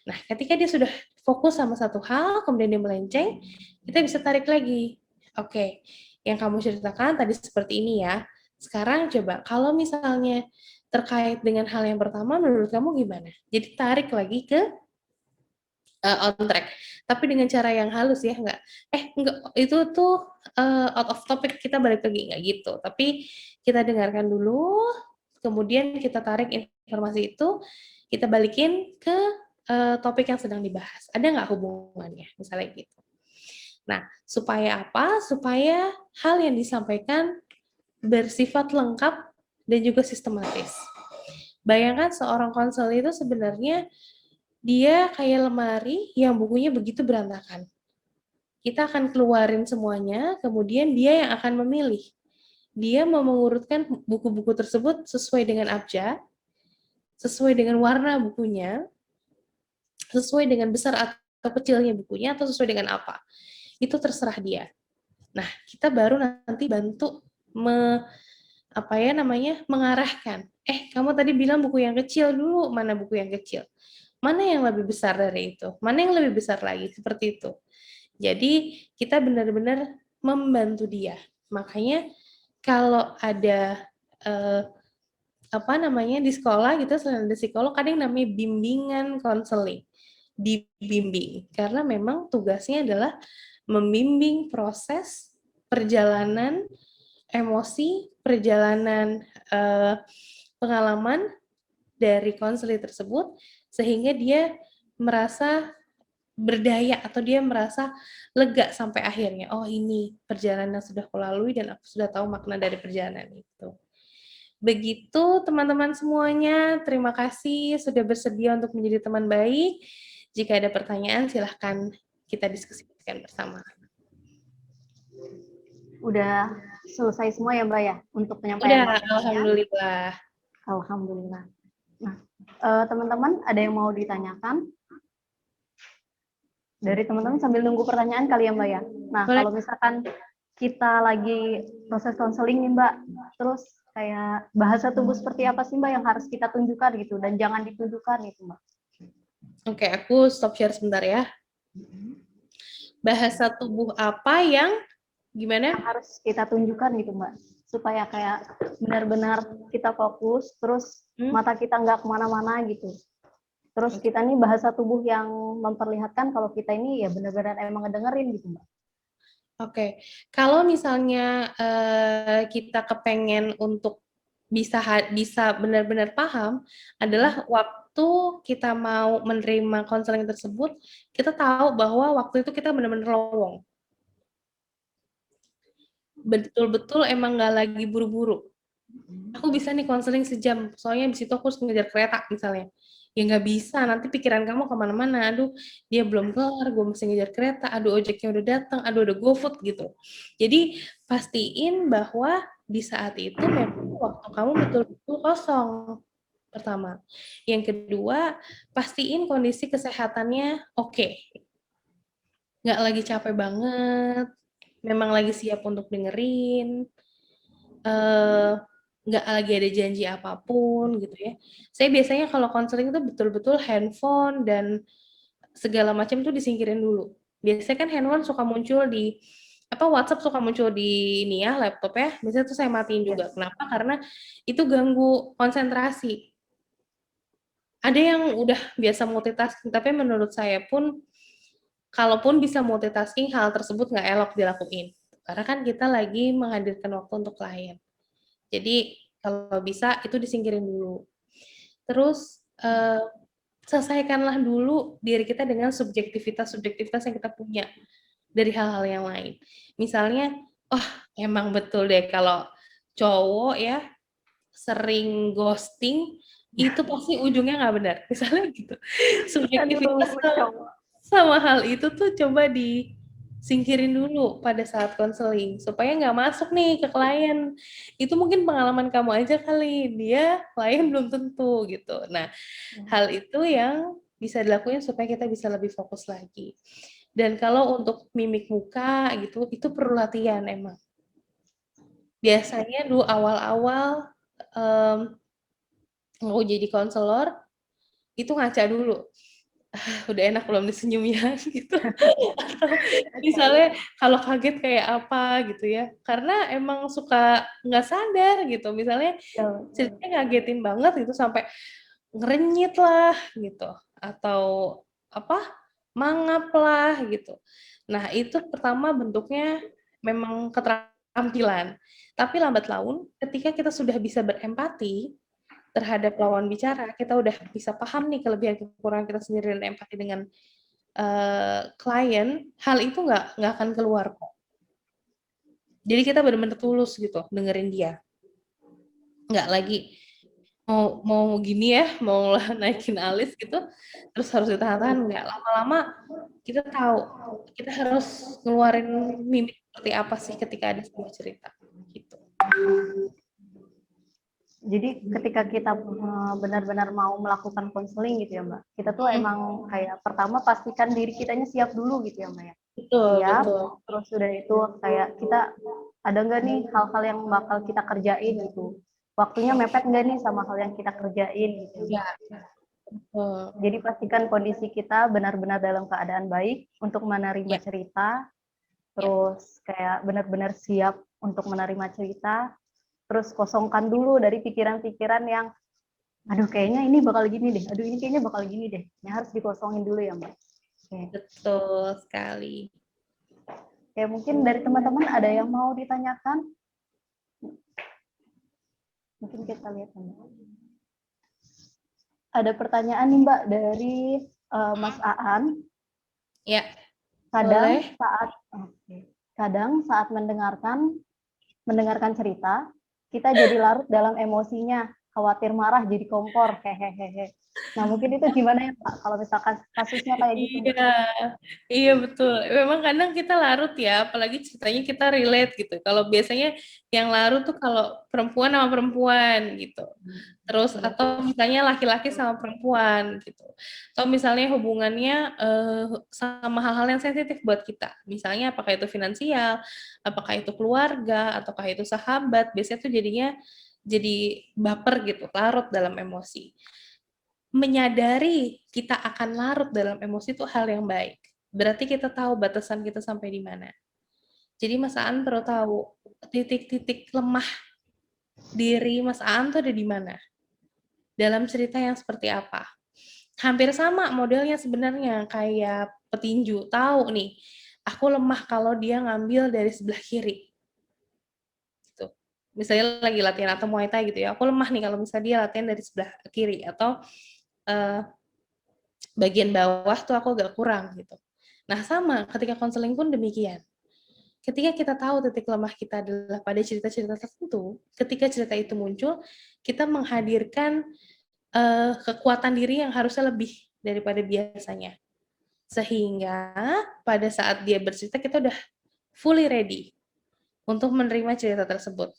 B: Nah, ketika dia sudah fokus sama satu hal, kemudian dia melenceng, kita bisa tarik lagi. Oke, yang kamu ceritakan tadi seperti ini ya. Sekarang coba, kalau misalnya terkait dengan hal yang pertama, menurut kamu gimana? Jadi tarik lagi ke on track. Tapi dengan cara yang halus ya, enggak, itu tuh out of topic, kita balik lagi, enggak gitu. Tapi kita dengarkan dulu, kemudian kita tarik informasi itu, kita balikin ke topik yang sedang dibahas. Ada nggak hubungannya? Misalnya gitu. Nah, supaya apa? Supaya hal yang disampaikan bersifat lengkap dan juga sistematis. Bayangkan seorang konselor itu sebenarnya dia kayak lemari yang bukunya begitu berantakan. Kita akan keluarin semuanya, kemudian dia yang akan memilih. Dia mau mengurutkan buku-buku tersebut sesuai dengan abjad, sesuai dengan warna bukunya, sesuai dengan besar atau kecilnya bukunya, atau sesuai dengan apa. Itu terserah dia. Nah, kita baru nanti bantu mengarahkan. Kamu tadi bilang buku yang kecil dulu, mana buku yang kecil? Mana yang lebih besar dari itu? Mana yang lebih besar lagi? Seperti itu. Jadi, kita benar-benar membantu dia. Makanya, kalau ada di sekolah gitu, selain ada psikolog, ada yang namanya bimbingan konseling. Dibimbing. Karena memang tugasnya adalah membimbing proses perjalanan emosi, perjalanan pengalaman dari konseling tersebut, sehingga dia merasa berdaya atau dia merasa lega sampai akhirnya. Oh, ini perjalanan yang sudah aku lalui dan aku sudah tahu makna dari perjalanan itu. Begitu teman-teman semuanya, terima kasih sudah bersedia untuk menjadi teman baik. Jika ada pertanyaan, silahkan kita diskusikan bersama.
A: Udah selesai semua ya Mbak ya untuk penyampaian
B: Udah, alhamdulillah.
A: Alhamdulillah. Nah, teman-teman ada yang mau ditanyakan? dari teman-teman sambil nunggu pertanyaan kali ya Mbak ya. Nah,
B: Boleh.
A: kalau misalkan kita lagi proses konseling nih Mbak, terus kayak bahasa tubuh seperti apa sih Mbak yang harus kita tunjukkan gitu dan jangan ditunjukkan gitu Mbak.
B: Oke, aku stop share sebentar ya. Bahasa tubuh apa yang gimana?
A: Yang harus kita tunjukkan gitu Mbak, supaya kayak benar-benar kita fokus, terus mata kita nggak kemana-mana gitu. Terus kita nih bahasa tubuh yang memperlihatkan kalau kita ini ya benar-benar emang ngedengerin gitu Mbak.
B: Oke, kalau misalnya kita kepengen untuk bisa benar-benar paham adalah waktu kita mau menerima konseling tersebut, kita tahu bahwa waktu itu kita benar-benar lowong. Betul-betul emang nggak lagi buru-buru. Aku bisa nih konseling sejam, soalnya di situ aku harus ngejar kereta misalnya. Ya nggak bisa, nanti pikiran kamu kemana-mana. Aduh, dia belum kelar, gue mesti ngejar kereta. Aduh, ojeknya udah datang. Aduh, udah GoFood gitu. Jadi pastiin bahwa di saat itu memang waktu kamu betul-betul kosong. Pertama. Yang kedua, pastiin kondisi kesehatannya oke. Nggak lagi capek banget, memang lagi siap untuk dengerin, nggak lagi ada janji apapun gitu ya. Saya biasanya kalau konseling itu betul-betul handphone dan segala macam tuh disingkirin dulu. Biasanya kan handphone suka muncul di WhatsApp suka muncul di ini ya laptop ya. Biasanya tuh saya matiin juga. Kenapa? Karena itu ganggu konsentrasi. Ada yang udah biasa multitasking, tapi menurut saya pun kalaupun bisa multitasking, hal tersebut nggak elok dilakuin. Karena kan kita lagi menghadirkan waktu untuk klien. Jadi kalau bisa itu disingkirin dulu. Terus selesaikanlah dulu diri kita dengan subjektivitas yang kita punya dari hal-hal yang lain. Misalnya, emang betul deh kalau cowok ya sering ghosting itu pasti ujungnya nggak benar. Misalnya gitu. Subjektivitas sama hal itu tuh coba disingkirin dulu pada saat konseling supaya nggak masuk nih ke klien. Itu mungkin pengalaman kamu aja kali, dia klien belum tentu gitu. Nah, hal itu yang bisa dilakuin supaya kita bisa lebih fokus lagi. Dan kalau untuk mimik muka gitu, itu perlu latihan emang. Biasanya dulu awal-awal mau jadi konselor, itu ngaca dulu. Udah enak belum disenyumnya gitu. Atau misalnya kalau kaget kayak apa gitu ya. Karena emang suka nggak sadar gitu. Misalnya ceritanya ngagetin banget gitu sampai ngerenyit lah gitu. Atau mangap lah gitu. Nah, itu pertama bentuknya memang keterampilan. Tapi lambat laun ketika kita sudah bisa berempati terhadap lawan bicara, kita udah bisa paham nih kelebihan kekurangan kita sendiri dan empati dengan klien, hal itu nggak akan keluar kok. Jadi kita benar-benar tulus gitu dengerin dia, nggak lagi mau gini ya, mau naikin alis gitu, terus harus ditahan-tahan, nggak. Lama-lama kita tahu kita harus ngeluarin mimik seperti apa sih ketika ada sebuah cerita gitu.
A: Jadi ketika kita benar-benar mau melakukan konseling gitu ya Mbak, kita tuh emang kayak pertama pastikan diri kitanya siap dulu gitu ya Mbak ya. Siap, terus udah itu kayak kita ada nggak nih hal-hal yang bakal kita kerjain gitu. Waktunya mepet nggak nih sama hal yang kita kerjain gitu.
B: Ya.
A: Jadi pastikan kondisi kita benar-benar dalam keadaan baik untuk menerima cerita, terus kayak benar-benar siap untuk menerima cerita, terus kosongkan dulu dari pikiran-pikiran yang aduh kayaknya ini bakal gini deh, aduh ini kayaknya bakal gini deh. Ini harus dikosongin dulu ya Mbak.
B: Betul sekali.
A: Ya mungkin dari teman-teman ada yang mau ditanyakan? Mungkin kita lihat Mbak. Ada pertanyaan nih Mbak dari Mas Aan.
B: Ya.
A: Kadang saat mendengarkan cerita, kita jadi larut dalam emosinya. khawatir marah jadi kompor, hehehe. Nah, mungkin itu gimana ya Pak, kalau misalkan kasusnya kayak gitu, Mbak?
B: Iya, iya betul. Memang kadang kita larut ya, apalagi ceritanya kita relate gitu. Kalau biasanya yang larut tuh kalau perempuan sama perempuan gitu. Terus atau misalnya laki-laki sama perempuan gitu. Atau misalnya hubungannya sama hal-hal yang sensitif buat kita. Misalnya apakah itu finansial, apakah itu keluarga, ataukah itu sahabat. Biasanya tuh jadinya jadi baper gitu, larut dalam emosi. Menyadari kita akan larut dalam emosi itu hal yang baik. Berarti kita tahu batasan kita sampai di mana. Jadi Mas Aan perlu tahu titik-titik lemah diri Mas Aan tuh ada di mana. Dalam cerita yang seperti apa. Hampir sama modelnya sebenarnya kayak petinju. Tahu nih, aku lemah kalau dia ngambil dari sebelah kiri. Gitu. Misalnya lagi latihan atau Muay Thai gitu ya. Aku lemah nih kalau misalnya dia latihan dari sebelah kiri atau bagian bawah tuh aku agak kurang gitu. Nah sama, ketika konseling pun demikian. Ketika kita tahu titik lemah kita adalah pada cerita-cerita tertentu, ketika cerita itu muncul, kita menghadirkan kekuatan diri yang harusnya lebih daripada biasanya. Sehingga pada saat dia bercerita, kita udah fully ready untuk menerima cerita tersebut.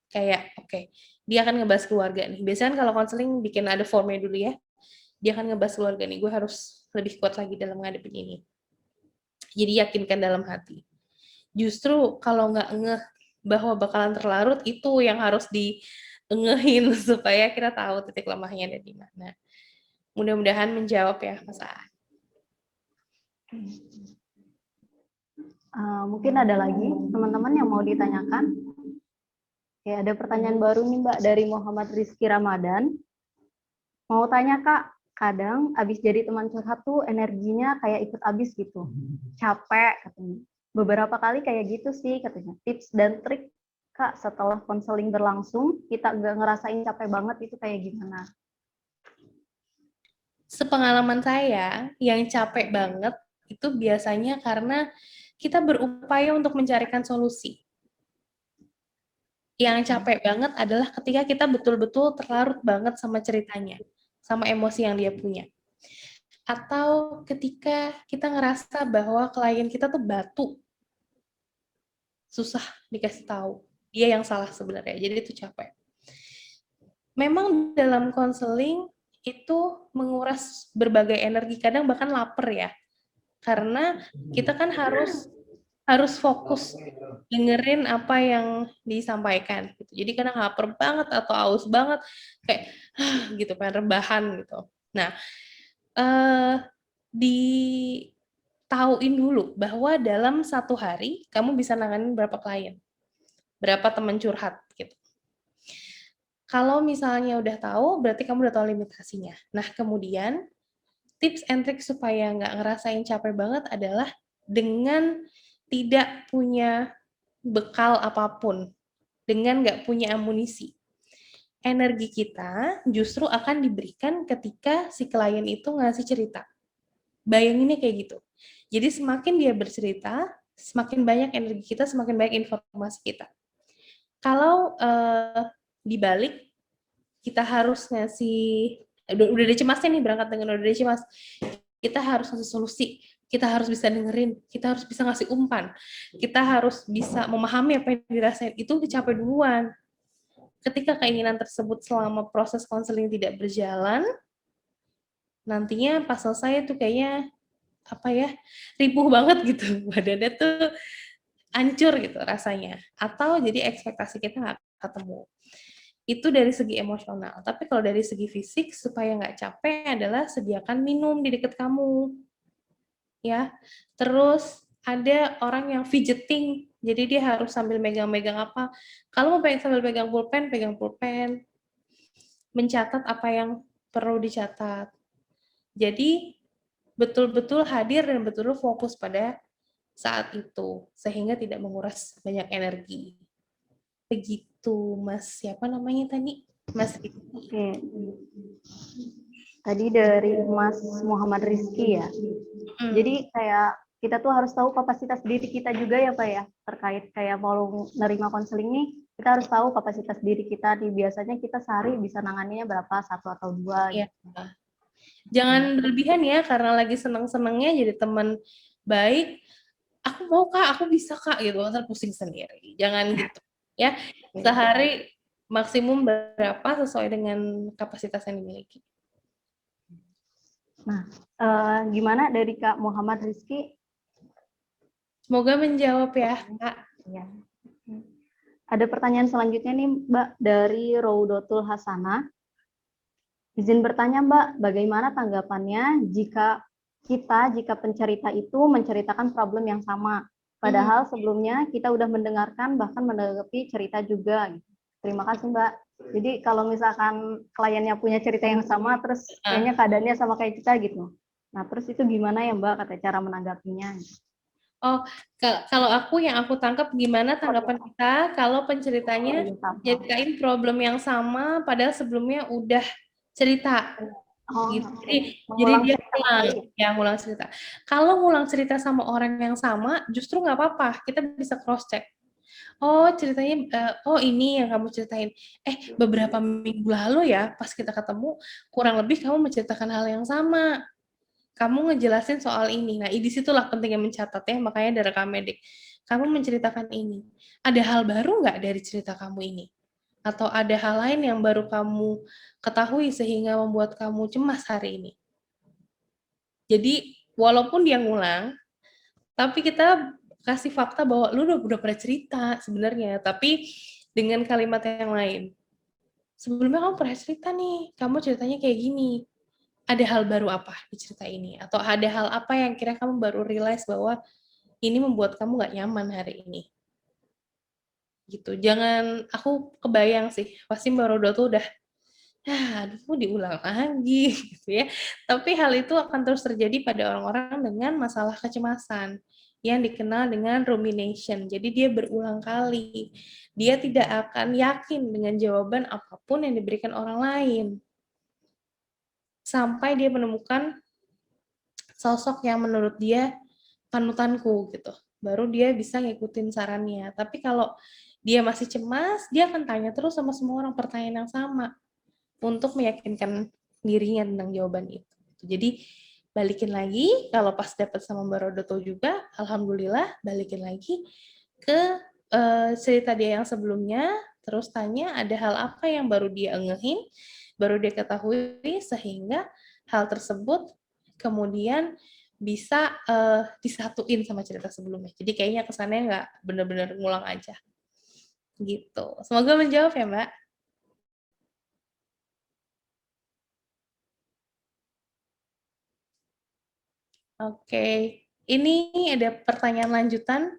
B: Kayak, oke, dia akan ngebahas keluarga nih. Biasanya kalau konseling bikin ada formnya dulu ya. Dia akan ngebahas keluarga nih, gue harus lebih kuat lagi dalam ngadepin ini. Jadi yakinkan dalam hati. Justru kalau nggak ngeh bahwa bakalan terlarut, itu yang harus diengehin supaya kita tahu titik lemahnya ada di mana. Mudah-mudahan menjawab ya, Mas Aan.
A: Mungkin ada lagi teman-teman yang mau ditanyakan. Oke, ada pertanyaan baru nih Mbak dari Muhammad Rizky Ramadan. Mau tanya Kak, kadang abis jadi teman curhat tuh energinya kayak ikut abis gitu. Capek katanya. Beberapa kali kayak gitu sih katanya. Tips dan trik Kak setelah konseling berlangsung, kita nggak ngerasain capek banget itu kayak gimana?
B: Sepengalaman saya, yang capek banget itu biasanya karena kita berupaya untuk mencarikan solusi. Yang capek banget adalah ketika kita betul-betul terlarut banget sama ceritanya, sama emosi yang dia punya. Atau ketika kita ngerasa bahwa klien kita tuh batu, susah dikasih tahu, dia yang salah sebenarnya, jadi itu capek. Memang dalam konseling itu menguras berbagai energi, kadang bahkan lapar ya, karena kita kan harus fokus dengerin apa yang disampaikan gitu. Jadi kadang lapar banget atau aus banget kayak gitu pengen rebahan gitu. Nah, ditauin dulu bahwa dalam satu hari kamu bisa nanganin berapa klien, berapa teman curhat gitu. Kalau misalnya udah tahu, berarti kamu udah tahu limitasinya. Nah, kemudian tips and trick supaya nggak ngerasain capek banget adalah dengan tidak punya bekal apapun, dengan nggak punya amunisi. Energi kita justru akan diberikan ketika si klien itu ngasih cerita. Bayanginnya kayak gitu. Jadi semakin dia bercerita, semakin banyak energi kita, semakin banyak informasi kita. Kalau dibalik, kita harus ngasih, udah ada cemasnya nih, berangkat dengan udah ada cemas, kita harus ngasih solusi, kita harus bisa dengerin, kita harus bisa ngasih umpan, kita harus bisa memahami apa yang dirasain, itu capek duluan. Ketika keinginan tersebut selama proses konseling tidak berjalan, nantinya pas selesai tuh kayaknya apa ya, ripuh banget gitu, badannya tuh hancur gitu rasanya, atau jadi ekspektasi kita nggak ketemu. Itu dari segi emosional. Tapi kalau dari segi fisik, supaya nggak capek adalah sediakan minum di dekat kamu. Ya. Terus ada orang yang fidgeting, jadi dia harus sambil megang-megang apa. Kalau mau pengen sambil pegang pulpen. Mencatat apa yang perlu dicatat. Jadi betul-betul hadir dan betul-betul fokus pada saat itu, sehingga tidak menguras banyak energi. Begitu, Mas. Siapa namanya tadi? Mas Rizky.
A: Oke. Tadi dari Mas Muhammad Rizky ya. Jadi kayak kita tuh harus tahu kapasitas diri kita juga ya Pak ya, terkait kayak mau nerima konseling nih, kita harus tahu kapasitas diri kita. Biasanya kita sehari bisa nanganinya berapa, 1 atau 2.
B: Iya. Jangan berlebihan ya, karena lagi seneng-senengnya jadi teman baik. Aku mau Kak, aku bisa Kak, gitu. Ntar pusing sendiri. Jangan gitu. Ya, sehari maksimum berapa sesuai dengan kapasitas yang dimiliki.
A: Nah, gimana dari Kak Muhammad Rizky?
B: Semoga menjawab ya, Kak.
A: Ya. Ada pertanyaan selanjutnya nih, Mbak, dari Raudotul Hasanah. Izin bertanya, Mbak, bagaimana tanggapannya jika pencerita itu menceritakan problem yang sama, padahal sebelumnya kita udah mendengarkan, bahkan menanggapi cerita juga. Terima kasih, Mbak. Jadi kalau misalkan kliennya punya cerita yang sama, terus kayaknya keadaannya sama kayak kita gitu. Nah, terus itu gimana ya, Mbak, kata cara menanggapinya?
B: Oh, kalau yang aku tangkap gimana tanggapan kita kalau penceritanya nyeritain problem yang sama padahal sebelumnya udah cerita. Gitu. Jadi dia ngulang cerita. Kalau ngulang cerita sama orang yang sama, justru nggak apa-apa. Kita bisa cross check. Oh, ceritanya, oh ini yang kamu ceritain. Beberapa minggu lalu ya, pas kita ketemu, kurang lebih kamu menceritakan hal yang sama. Kamu ngejelasin soal ini. Nah, disitulah pentingnya mencatat ya, makanya ada rekam medik. Kamu menceritakan ini. Ada hal baru nggak dari cerita kamu ini? Atau ada hal lain yang baru kamu ketahui sehingga membuat kamu cemas hari ini? Jadi, walaupun dia ngulang, tapi kita kasih fakta bahwa lu udah pernah cerita sebenarnya, tapi dengan kalimat yang lain. Sebelumnya kamu pernah cerita nih, kamu ceritanya kayak gini. Ada hal baru apa di cerita ini? Atau ada hal apa yang kira kamu baru realize bahwa ini membuat kamu gak nyaman hari ini? Gitu. Jangan, aku kebayang sih, pasti Mbak Rodo tuh udah, aduh diulang lagi gitu ya. Tapi hal itu akan terus terjadi pada orang-orang dengan masalah kecemasan yang dikenal dengan rumination. Jadi dia berulang kali. Dia tidak akan yakin dengan jawaban apapun yang diberikan orang lain. Sampai dia menemukan sosok yang menurut dia panutanku gitu. Baru dia bisa ngikutin sarannya. Tapi kalau dia masih cemas, dia akan tanya terus sama semua orang pertanyaan yang sama untuk meyakinkan dirinya tentang jawaban itu. Jadi balikin lagi, kalau pas dapat sama Mbak Rodoto juga, alhamdulillah balikin lagi ke cerita dia yang sebelumnya, terus tanya ada hal apa yang baru dia engehin, baru dia ketahui, sehingga hal tersebut kemudian bisa disatuin sama cerita sebelumnya. Jadi kayaknya kesannya nggak benar-benar ngulang aja. Gitu. Semoga menjawab ya, Mbak. Oke. Ini ada pertanyaan lanjutan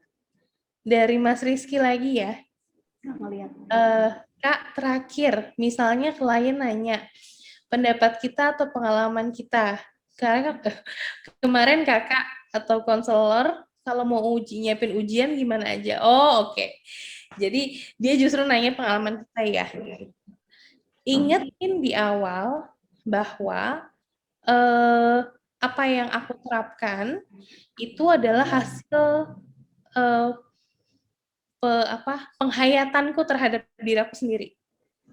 B: dari Mas Rizky lagi ya. Kak, terakhir, misalnya klien nanya pendapat kita atau pengalaman kita. Karena kemarin kakak atau konselor kalau mau nyiapin ujian gimana aja. Oh, oke. Jadi dia justru nanya pengalaman kita ya. Ingetin di awal bahwa apa yang aku terapkan itu adalah hasil penghayatanku terhadap diri aku sendiri.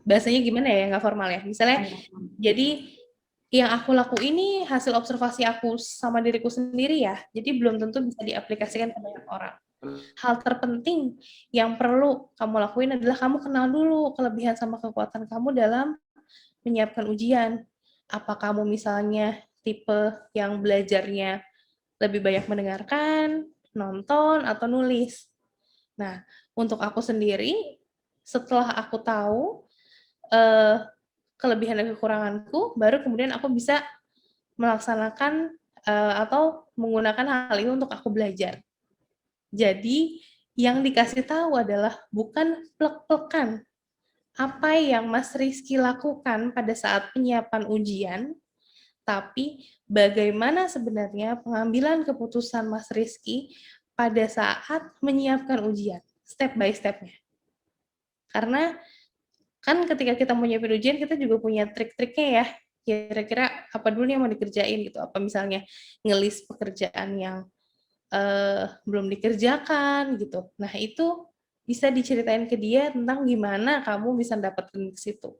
B: Bahasanya gimana ya, nggak formal ya. Misalnya, jadi yang aku lakuin ini hasil observasi aku sama diriku sendiri ya, jadi belum tentu bisa diaplikasikan ke banyak orang. Hal terpenting yang perlu kamu lakuin adalah kamu kenal dulu kelebihan sama kekuatan kamu dalam menyiapkan ujian. Apa kamu misalnya tipe yang belajarnya lebih banyak mendengarkan, nonton, atau nulis. Nah, untuk aku sendiri, setelah aku tahu kelebihan dan kekuranganku, baru kemudian aku bisa melaksanakan atau menggunakan hal itu untuk aku belajar. Jadi, yang dikasih tahu adalah bukan plek-plekan apa yang Mas Rizky lakukan pada saat penyiapan ujian, tapi bagaimana sebenarnya pengambilan keputusan Mas Rizky pada saat menyiapkan ujian, step by step-nya. Karena kan ketika kita mau nyiapin ujian, kita juga punya trik-triknya ya. Kira-kira apa dulu yang mau dikerjain gitu. Apa misalnya ngelis pekerjaan yang belum dikerjakan gitu. Nah itu bisa diceritain ke dia tentang gimana kamu bisa dapetin ke situ.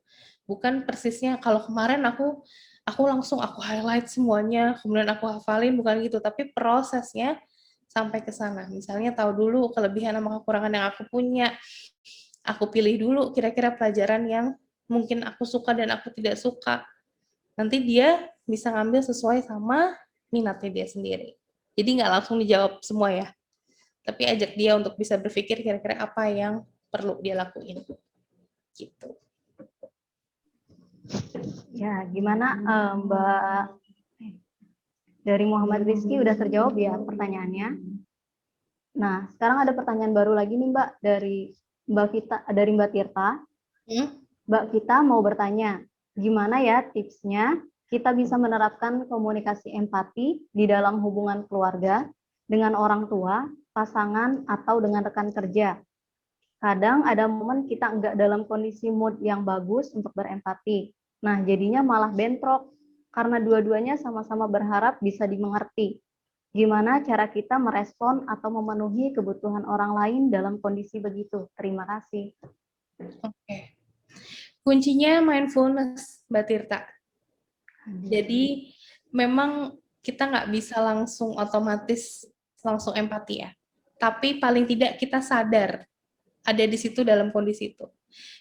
B: Bukan persisnya kalau kemarin aku langsung aku highlight semuanya, kemudian aku hafalin, bukan gitu, tapi prosesnya sampai ke sana. Misalnya tahu dulu kelebihan sama kekurangan yang aku punya. Aku pilih dulu kira-kira pelajaran yang mungkin aku suka dan aku tidak suka. Nanti dia bisa ngambil sesuai sama minatnya dia sendiri. Jadi nggak langsung dijawab semua ya, tapi ajak dia untuk bisa berpikir kira-kira apa yang perlu dia lakuin. Gitu.
A: Ya, gimana Mbak dari Muhammad Rizky udah terjawab ya pertanyaannya. Nah, sekarang ada pertanyaan baru lagi nih Mbak dari Mbak Tirta. Mbak kita mau bertanya, gimana ya tipsnya kita bisa menerapkan komunikasi empati di dalam hubungan keluarga dengan orang tua, pasangan, atau dengan rekan kerja? Kadang ada momen kita nggak dalam kondisi mood yang bagus untuk berempati. Nah, jadinya malah bentrok karena dua-duanya sama-sama berharap bisa dimengerti. Gimana cara kita merespon atau memenuhi kebutuhan orang lain dalam kondisi begitu? Terima kasih.
B: Oke. Kuncinya mindfulness, Mbak Tirta. Jadi memang kita nggak bisa langsung otomatis langsung empati ya. Tapi paling tidak kita sadar ada di situ dalam kondisi itu.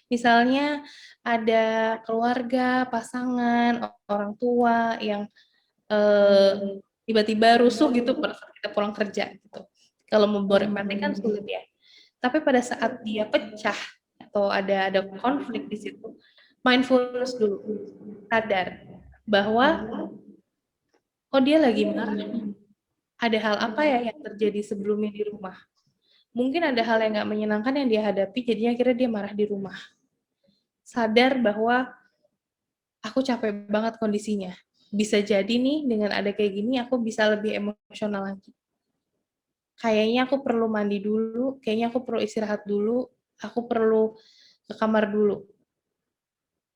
B: Misalnya ada keluarga, pasangan, orang tua yang tiba-tiba rusuh gitu pada saat kita pulang kerja gitu. Kalau mau berempati kan sulit ya. Tapi pada saat dia pecah atau ada konflik di situ, mindfulness dulu, sadar bahwa oh dia lagi marah. Ada hal apa ya yang terjadi sebelumnya di rumah? Mungkin ada hal yang nggak menyenangkan yang dia hadapi, jadinya akhirnya dia marah di rumah. Sadar bahwa aku capek banget kondisinya. Bisa jadi nih dengan ada kayak gini aku bisa lebih emosional lagi. Kayaknya aku perlu mandi dulu, kayaknya aku perlu istirahat dulu, aku perlu ke kamar dulu.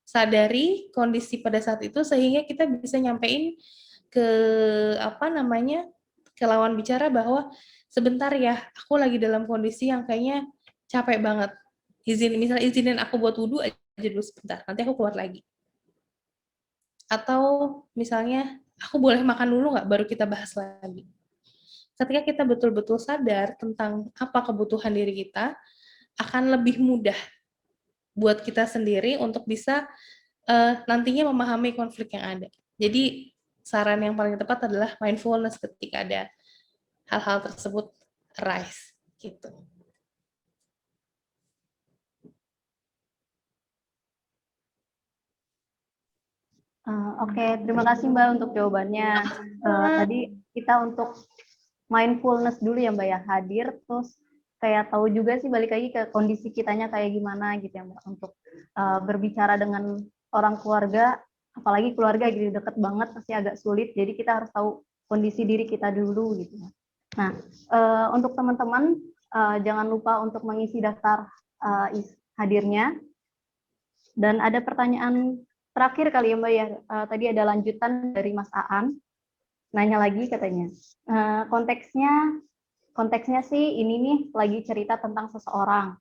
B: Sadari kondisi pada saat itu sehingga kita bisa nyampein ke ke lawan bicara bahwa sebentar ya, aku lagi dalam kondisi yang kayaknya capek banget. Misalnya izinin aku buat wudhu aja dulu sebentar, nanti aku keluar lagi. Atau misalnya aku boleh makan dulu nggak, baru kita bahas lagi. Ketika kita betul-betul sadar tentang apa kebutuhan diri kita, akan lebih mudah buat kita sendiri untuk bisa nantinya memahami konflik yang ada. Jadi saran yang paling tepat adalah mindfulness ketika ada hal-hal tersebut arise gitu.
A: Oke, terima kasih Mbak untuk jawabannya. Tadi kita untuk mindfulness dulu ya Mbak ya, hadir terus kayak tahu juga sih balik lagi ke kondisi kitanya kayak gimana gitu ya Mbak, untuk berbicara dengan orang keluarga, apalagi keluarga gitu deket banget pasti agak sulit, jadi kita harus tahu kondisi diri kita dulu gitu. Nah, untuk teman-teman jangan lupa untuk mengisi daftar hadirnya. Dan ada pertanyaan terakhir kali ya Mbak ya, tadi ada lanjutan dari Mas Aan, nanya lagi katanya, konteksnya sih ini nih lagi cerita tentang seseorang.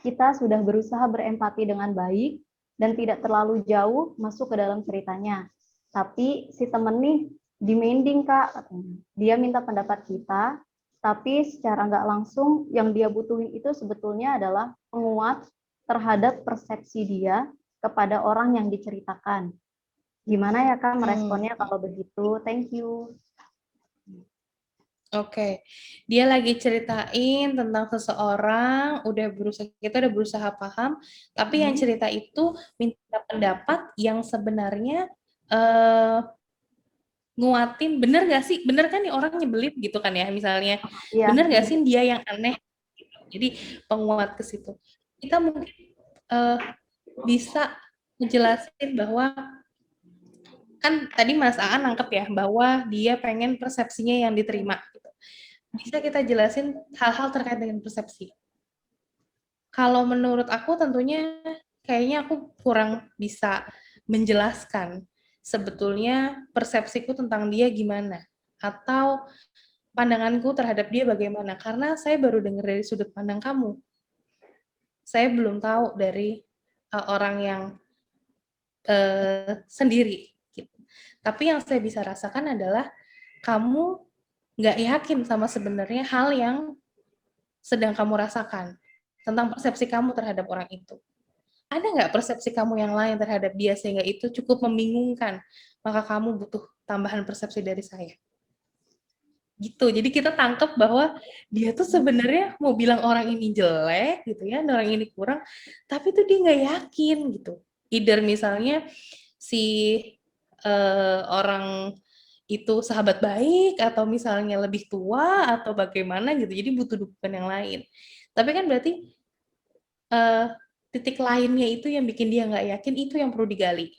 A: Kita sudah berusaha berempati dengan baik dan tidak terlalu jauh masuk ke dalam ceritanya. Tapi si temen nih demanding Kak, katanya. Dia minta pendapat kita, tapi secara nggak langsung yang dia butuhin itu sebetulnya adalah penguat terhadap persepsi dia kepada orang yang diceritakan. Gimana ya Kak meresponnya kalau begitu? Thank you.
B: Oke, dia lagi ceritain tentang seseorang, kita udah berusaha paham, tapi yang cerita itu minta pendapat yang sebenarnya nguatin, bener gak sih? Bener kan nih orang nyebelin gitu kan ya, misalnya.
A: Iya.
B: Bener gak sih dia yang aneh? Gitu. Jadi penguat ke situ. Kita mungkin bisa menjelasin bahwa kan tadi Mas Aan nangkep ya bahwa dia pengen persepsinya yang diterima. Gitu. Bisa kita jelasin hal-hal terkait dengan persepsi. Kalau menurut aku tentunya kayaknya aku kurang bisa menjelaskan sebetulnya persepsiku tentang dia gimana atau pandanganku terhadap dia bagaimana karena saya baru dengar dari sudut pandang kamu. saya belum tahu dari orang yang sendiri. Gitu. Tapi yang saya bisa rasakan adalah kamu nggak yakin sama sebenarnya hal yang sedang kamu rasakan tentang persepsi kamu terhadap orang itu. Ada nggak persepsi kamu yang lain terhadap dia sehingga itu cukup membingungkan, maka kamu butuh tambahan persepsi dari saya. Gitu. Jadi kita tangkap bahwa dia tuh sebenarnya mau bilang orang ini jelek gitu ya, orang ini kurang, tapi tuh dia nggak yakin gitu. Either misalnya si orang itu sahabat baik atau misalnya lebih tua atau bagaimana gitu. Jadi butuh dukungan yang lain. Tapi kan berarti titik lainnya itu yang bikin dia nggak yakin, itu yang perlu digali.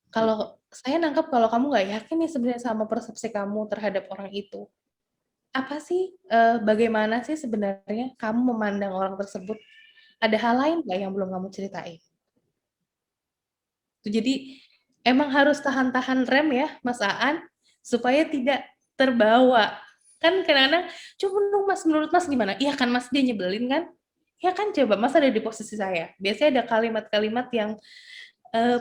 B: Kalau saya nangkap kalau kamu nggak yakin nih sebenarnya sama persepsi kamu terhadap orang itu, apa sih, bagaimana sih sebenarnya kamu memandang orang tersebut? Ada hal lain nggak yang belum kamu ceritain? Jadi emang harus tahan-tahan rem ya, Mas Aan, supaya tidak terbawa. Kan kadang-kadang, "Coba dong Mas, menurut Mas gimana?" "Iya kan Mas, dia nyebelin kan?" "Ya kan coba, Mas ada di posisi saya." Biasanya ada kalimat-kalimat yang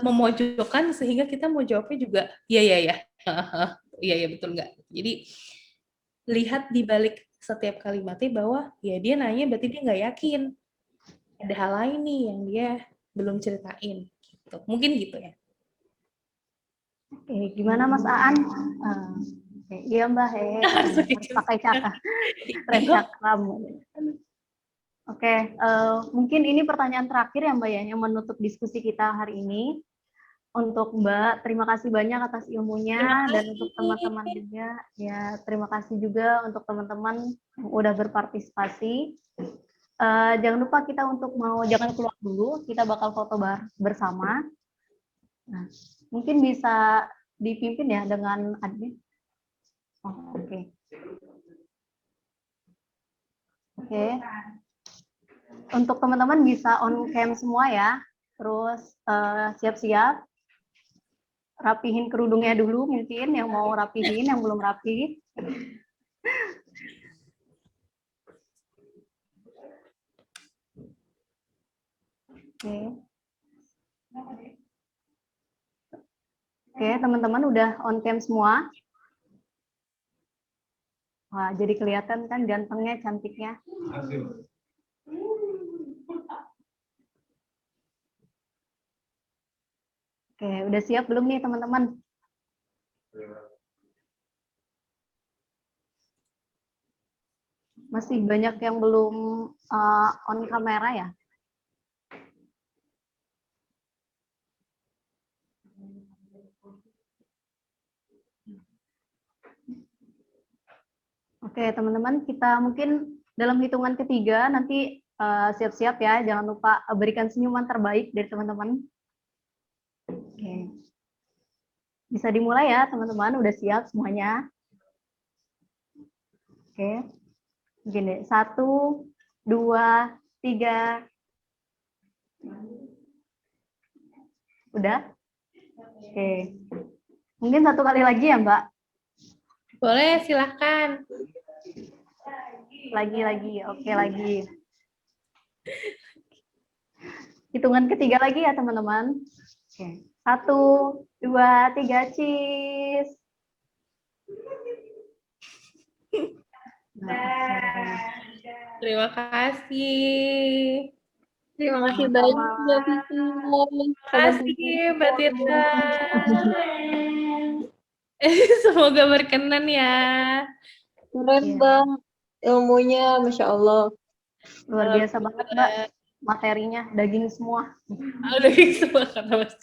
B: memojokkan sehingga kita mau jawabnya juga, "Iya, iya, iya. Iya, iya, betul nggak?" Jadi lihat di balik setiap kalimatnya bahwa ya dia nanya berarti dia nggak yakin. Ada hal lain nih yang dia belum ceritain. Gitu. Mungkin gitu ya.
A: Oke, gimana Mas Aan? Iya Mbak, harus pakai cakra, rem cakram. Oke, mungkin ini pertanyaan terakhir ya Mbak ya, yang menutup diskusi kita hari ini. Untuk Mbak, terima kasih banyak atas ilmunya, dan untuk teman-teman juga, ya terima kasih juga untuk teman-teman yang udah berpartisipasi. Jangan lupa kita untuk jangan keluar dulu, kita bakal foto bersama. Nah, mungkin bisa dipimpin ya dengan admin. Oh, oke. Oke. Untuk teman-teman bisa on cam semua ya. Terus siap-siap. Rapihin kerudungnya dulu mungkin, yang mau rapihin, yang belum rapi. Oke. Oke, teman-teman udah on cam semua. Wah, jadi kelihatan kan gantengnya, cantiknya. Oke, udah siap belum nih teman-teman? Masih banyak yang belum on kamera ya? Oke, teman-teman, kita mungkin dalam hitungan ketiga nanti siap-siap ya, jangan lupa berikan senyuman terbaik dari teman-teman. Oke. Bisa dimulai ya, teman-teman, udah siap semuanya? Oke. Begini, 1, 2, 3. Udah? Oke. Mungkin satu kali lagi ya, Mbak?
B: Boleh, silahkan.
A: Lagi. Oke, lagi. Hitungan ketiga lagi ya, teman-teman. Oke. 1, 2, 3, cheese.
B: Terima kasih.
C: Terima kasih banyak Mbak Vivi.
B: Terima kasih Mbak Tirta. Semoga berkenan ya.
C: Keren Bang, ilmunya Masya Allah.
A: Luar biasa banget Mbak, materinya daging semua.
B: Daging semua kata Mas.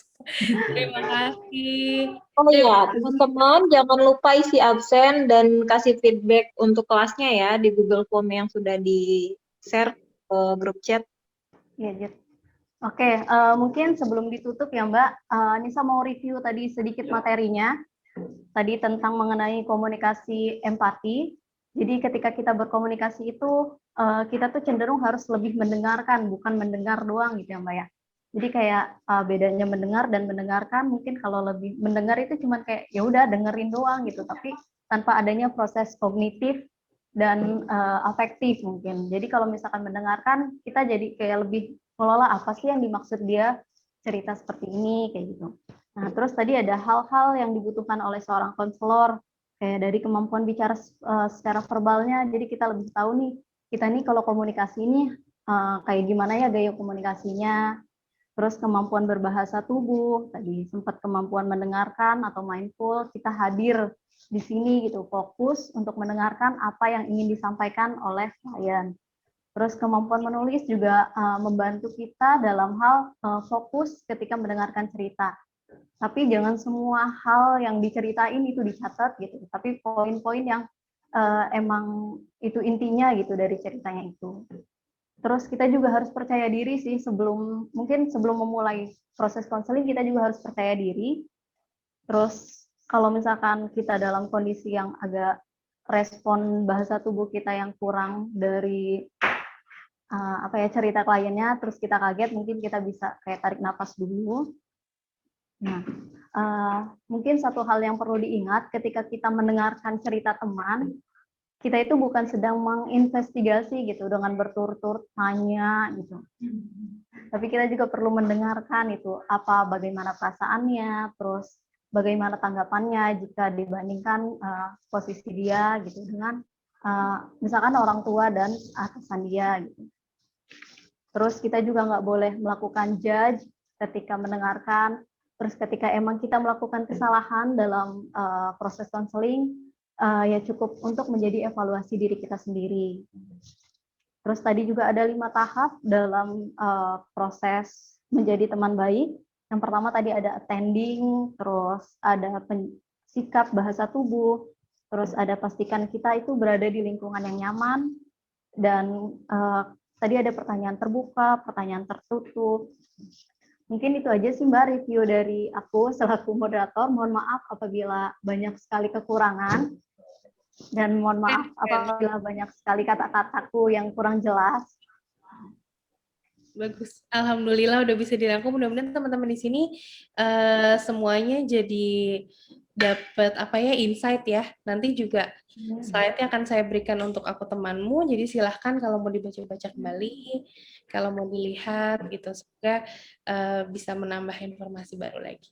B: Terima kasih.
C: Oh iya, teman-teman jangan lupa isi absen dan kasih feedback untuk kelasnya ya di Google Form yang sudah di-share ke grup chat.
A: Iya, Jet. Oke, mungkin sebelum ditutup ya Mbak, Nisa mau review tadi sedikit materinya. Tadi tentang mengenai komunikasi empati. Jadi ketika kita berkomunikasi itu, kita tuh cenderung harus lebih mendengarkan, bukan mendengar doang gitu ya Mbak ya. Jadi kayak bedanya mendengar dan mendengarkan, mungkin kalau lebih mendengar itu cuma kayak ya udah dengerin doang gitu, tapi tanpa adanya proses kognitif dan afektif mungkin. Jadi kalau misalkan mendengarkan, kita jadi kayak lebih mengelola apa sih yang dimaksud dia cerita seperti ini, kayak gitu. Nah, terus tadi ada hal-hal yang dibutuhkan oleh seorang konselor, kayak dari kemampuan bicara secara verbalnya, jadi kita lebih tahu nih, kita nih kalau komunikasi ini kayak gimana ya gaya komunikasinya, terus kemampuan berbahasa tubuh, tadi sempat kemampuan mendengarkan atau mindful, kita hadir di sini gitu, fokus untuk mendengarkan apa yang ingin disampaikan oleh klien. Terus kemampuan menulis juga membantu kita dalam hal fokus ketika mendengarkan cerita. Tapi jangan semua hal yang diceritain itu dicatat gitu, tapi poin-poin yang emang itu intinya gitu dari ceritanya itu. Terus kita juga harus percaya diri sih sebelum memulai proses konseling, kita juga harus percaya diri. Terus kalau misalkan kita dalam kondisi yang agak respon bahasa tubuh kita yang kurang dari cerita kliennya, terus kita kaget, mungkin kita bisa kayak tarik nafas dulu. Nah, mungkin satu hal yang perlu diingat ketika kita mendengarkan cerita teman, kita itu bukan sedang menginvestigasi gitu dengan berturut-turut tanya gitu. Tapi kita juga perlu mendengarkan itu bagaimana perasaannya, terus bagaimana tanggapannya jika dibandingkan posisi dia gitu dengan misalkan orang tua dan atasan dia gitu. Terus kita juga nggak boleh melakukan judge ketika mendengarkan. Terus ketika emang kita melakukan kesalahan dalam proses konseling, ya cukup untuk menjadi evaluasi diri kita sendiri. Terus tadi juga ada 5 tahap dalam proses menjadi teman baik. Yang pertama tadi ada attending, terus ada sikap bahasa tubuh, terus ada pastikan kita itu berada di lingkungan yang nyaman, dan tadi ada pertanyaan terbuka, pertanyaan tertutup. Mungkin itu aja sih Mbak review dari aku selaku moderator. Mohon maaf apabila banyak sekali kekurangan. Dan mohon maaf apabila banyak sekali kata-kataku yang kurang jelas.
B: Bagus. Alhamdulillah udah bisa dirangkum. Mudah-mudahan teman-teman di sini semuanya jadi dapat insight ya. Nanti juga slide-nya akan saya berikan untuk aku temanmu. Jadi silahkan kalau mau dibaca-baca kembali, kalau mau dilihat gitu. Semoga bisa menambah informasi baru lagi.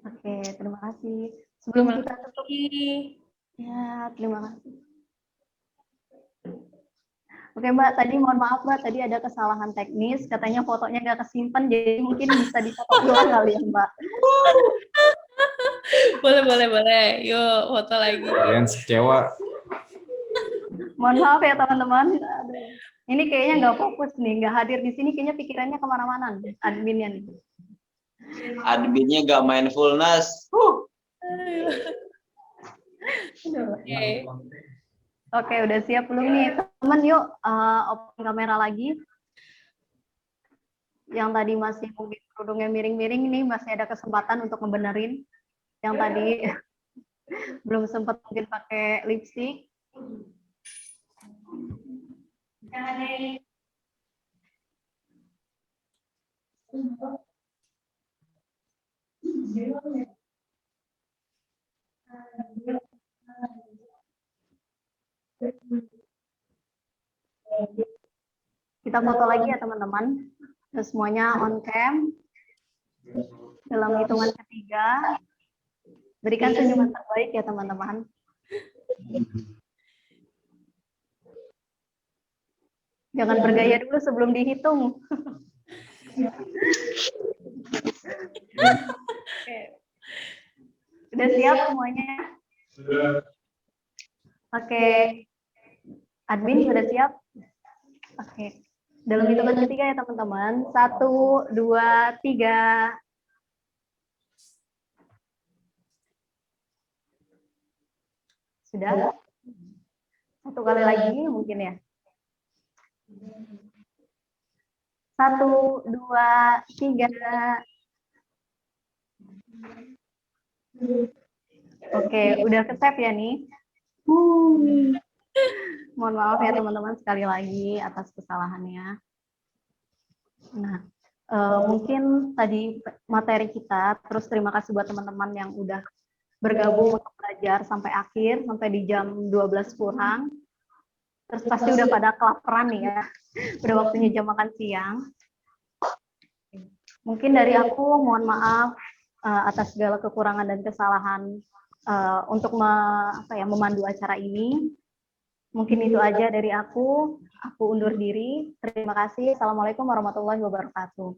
A: Oke, terima kasih. Sebelum kita tutup, ya terima kasih. Oke Mbak, tadi mohon maaf Mbak, tadi ada kesalahan teknis, katanya fotonya nggak kesimpan, jadi mungkin bisa difoto ulang kali ya Mbak.
B: Boleh. Yuk, foto lagi.
D: Kalian kecewa.
A: Mohon maaf ya teman-teman. Ini kayaknya nggak fokus nih, nggak hadir di sini, kayaknya pikirannya kemana-mana nih, adminnya nih.
E: Adminnya nggak mindfulness.
A: Oke, udah siap belum nih? Teman yuk open kamera lagi. Yang tadi masih mungkin kerudungnya miring-miring, ini masih ada kesempatan untuk membenerin. Yang tadi belum sempat mungkin pakai lipstick. Kita foto lagi ya teman-teman. Semuanya on cam. Dalam hitungan ketiga, berikan senyuman terbaik ya teman-teman. Jangan bergaya dulu sebelum dihitung. Oke. Sudah siap semuanya? Oke. Admin sudah siap? Oke. Dalam hitungan ketiga ya teman-teman. 1, 2, 3. Sudah? Satu kali lagi mungkin ya. 1, 2, 3. Oke, udah ke-save ya nih. Mohon maaf ya teman-teman sekali lagi atas kesalahannya. Nah, mungkin tadi materi kita, terus terima kasih buat teman-teman yang udah bergabung untuk belajar sampai akhir, sampai di jam 12 kurang. Terus pasti udah pada kelaparan nih ya. Udah waktunya jam makan siang. Mungkin dari aku mohon maaf atas segala kekurangan dan kesalahan untuk memandu acara ini. Mungkin itu aja dari aku. Aku undur diri. Terima kasih. Assalamualaikum warahmatullahi wabarakatuh.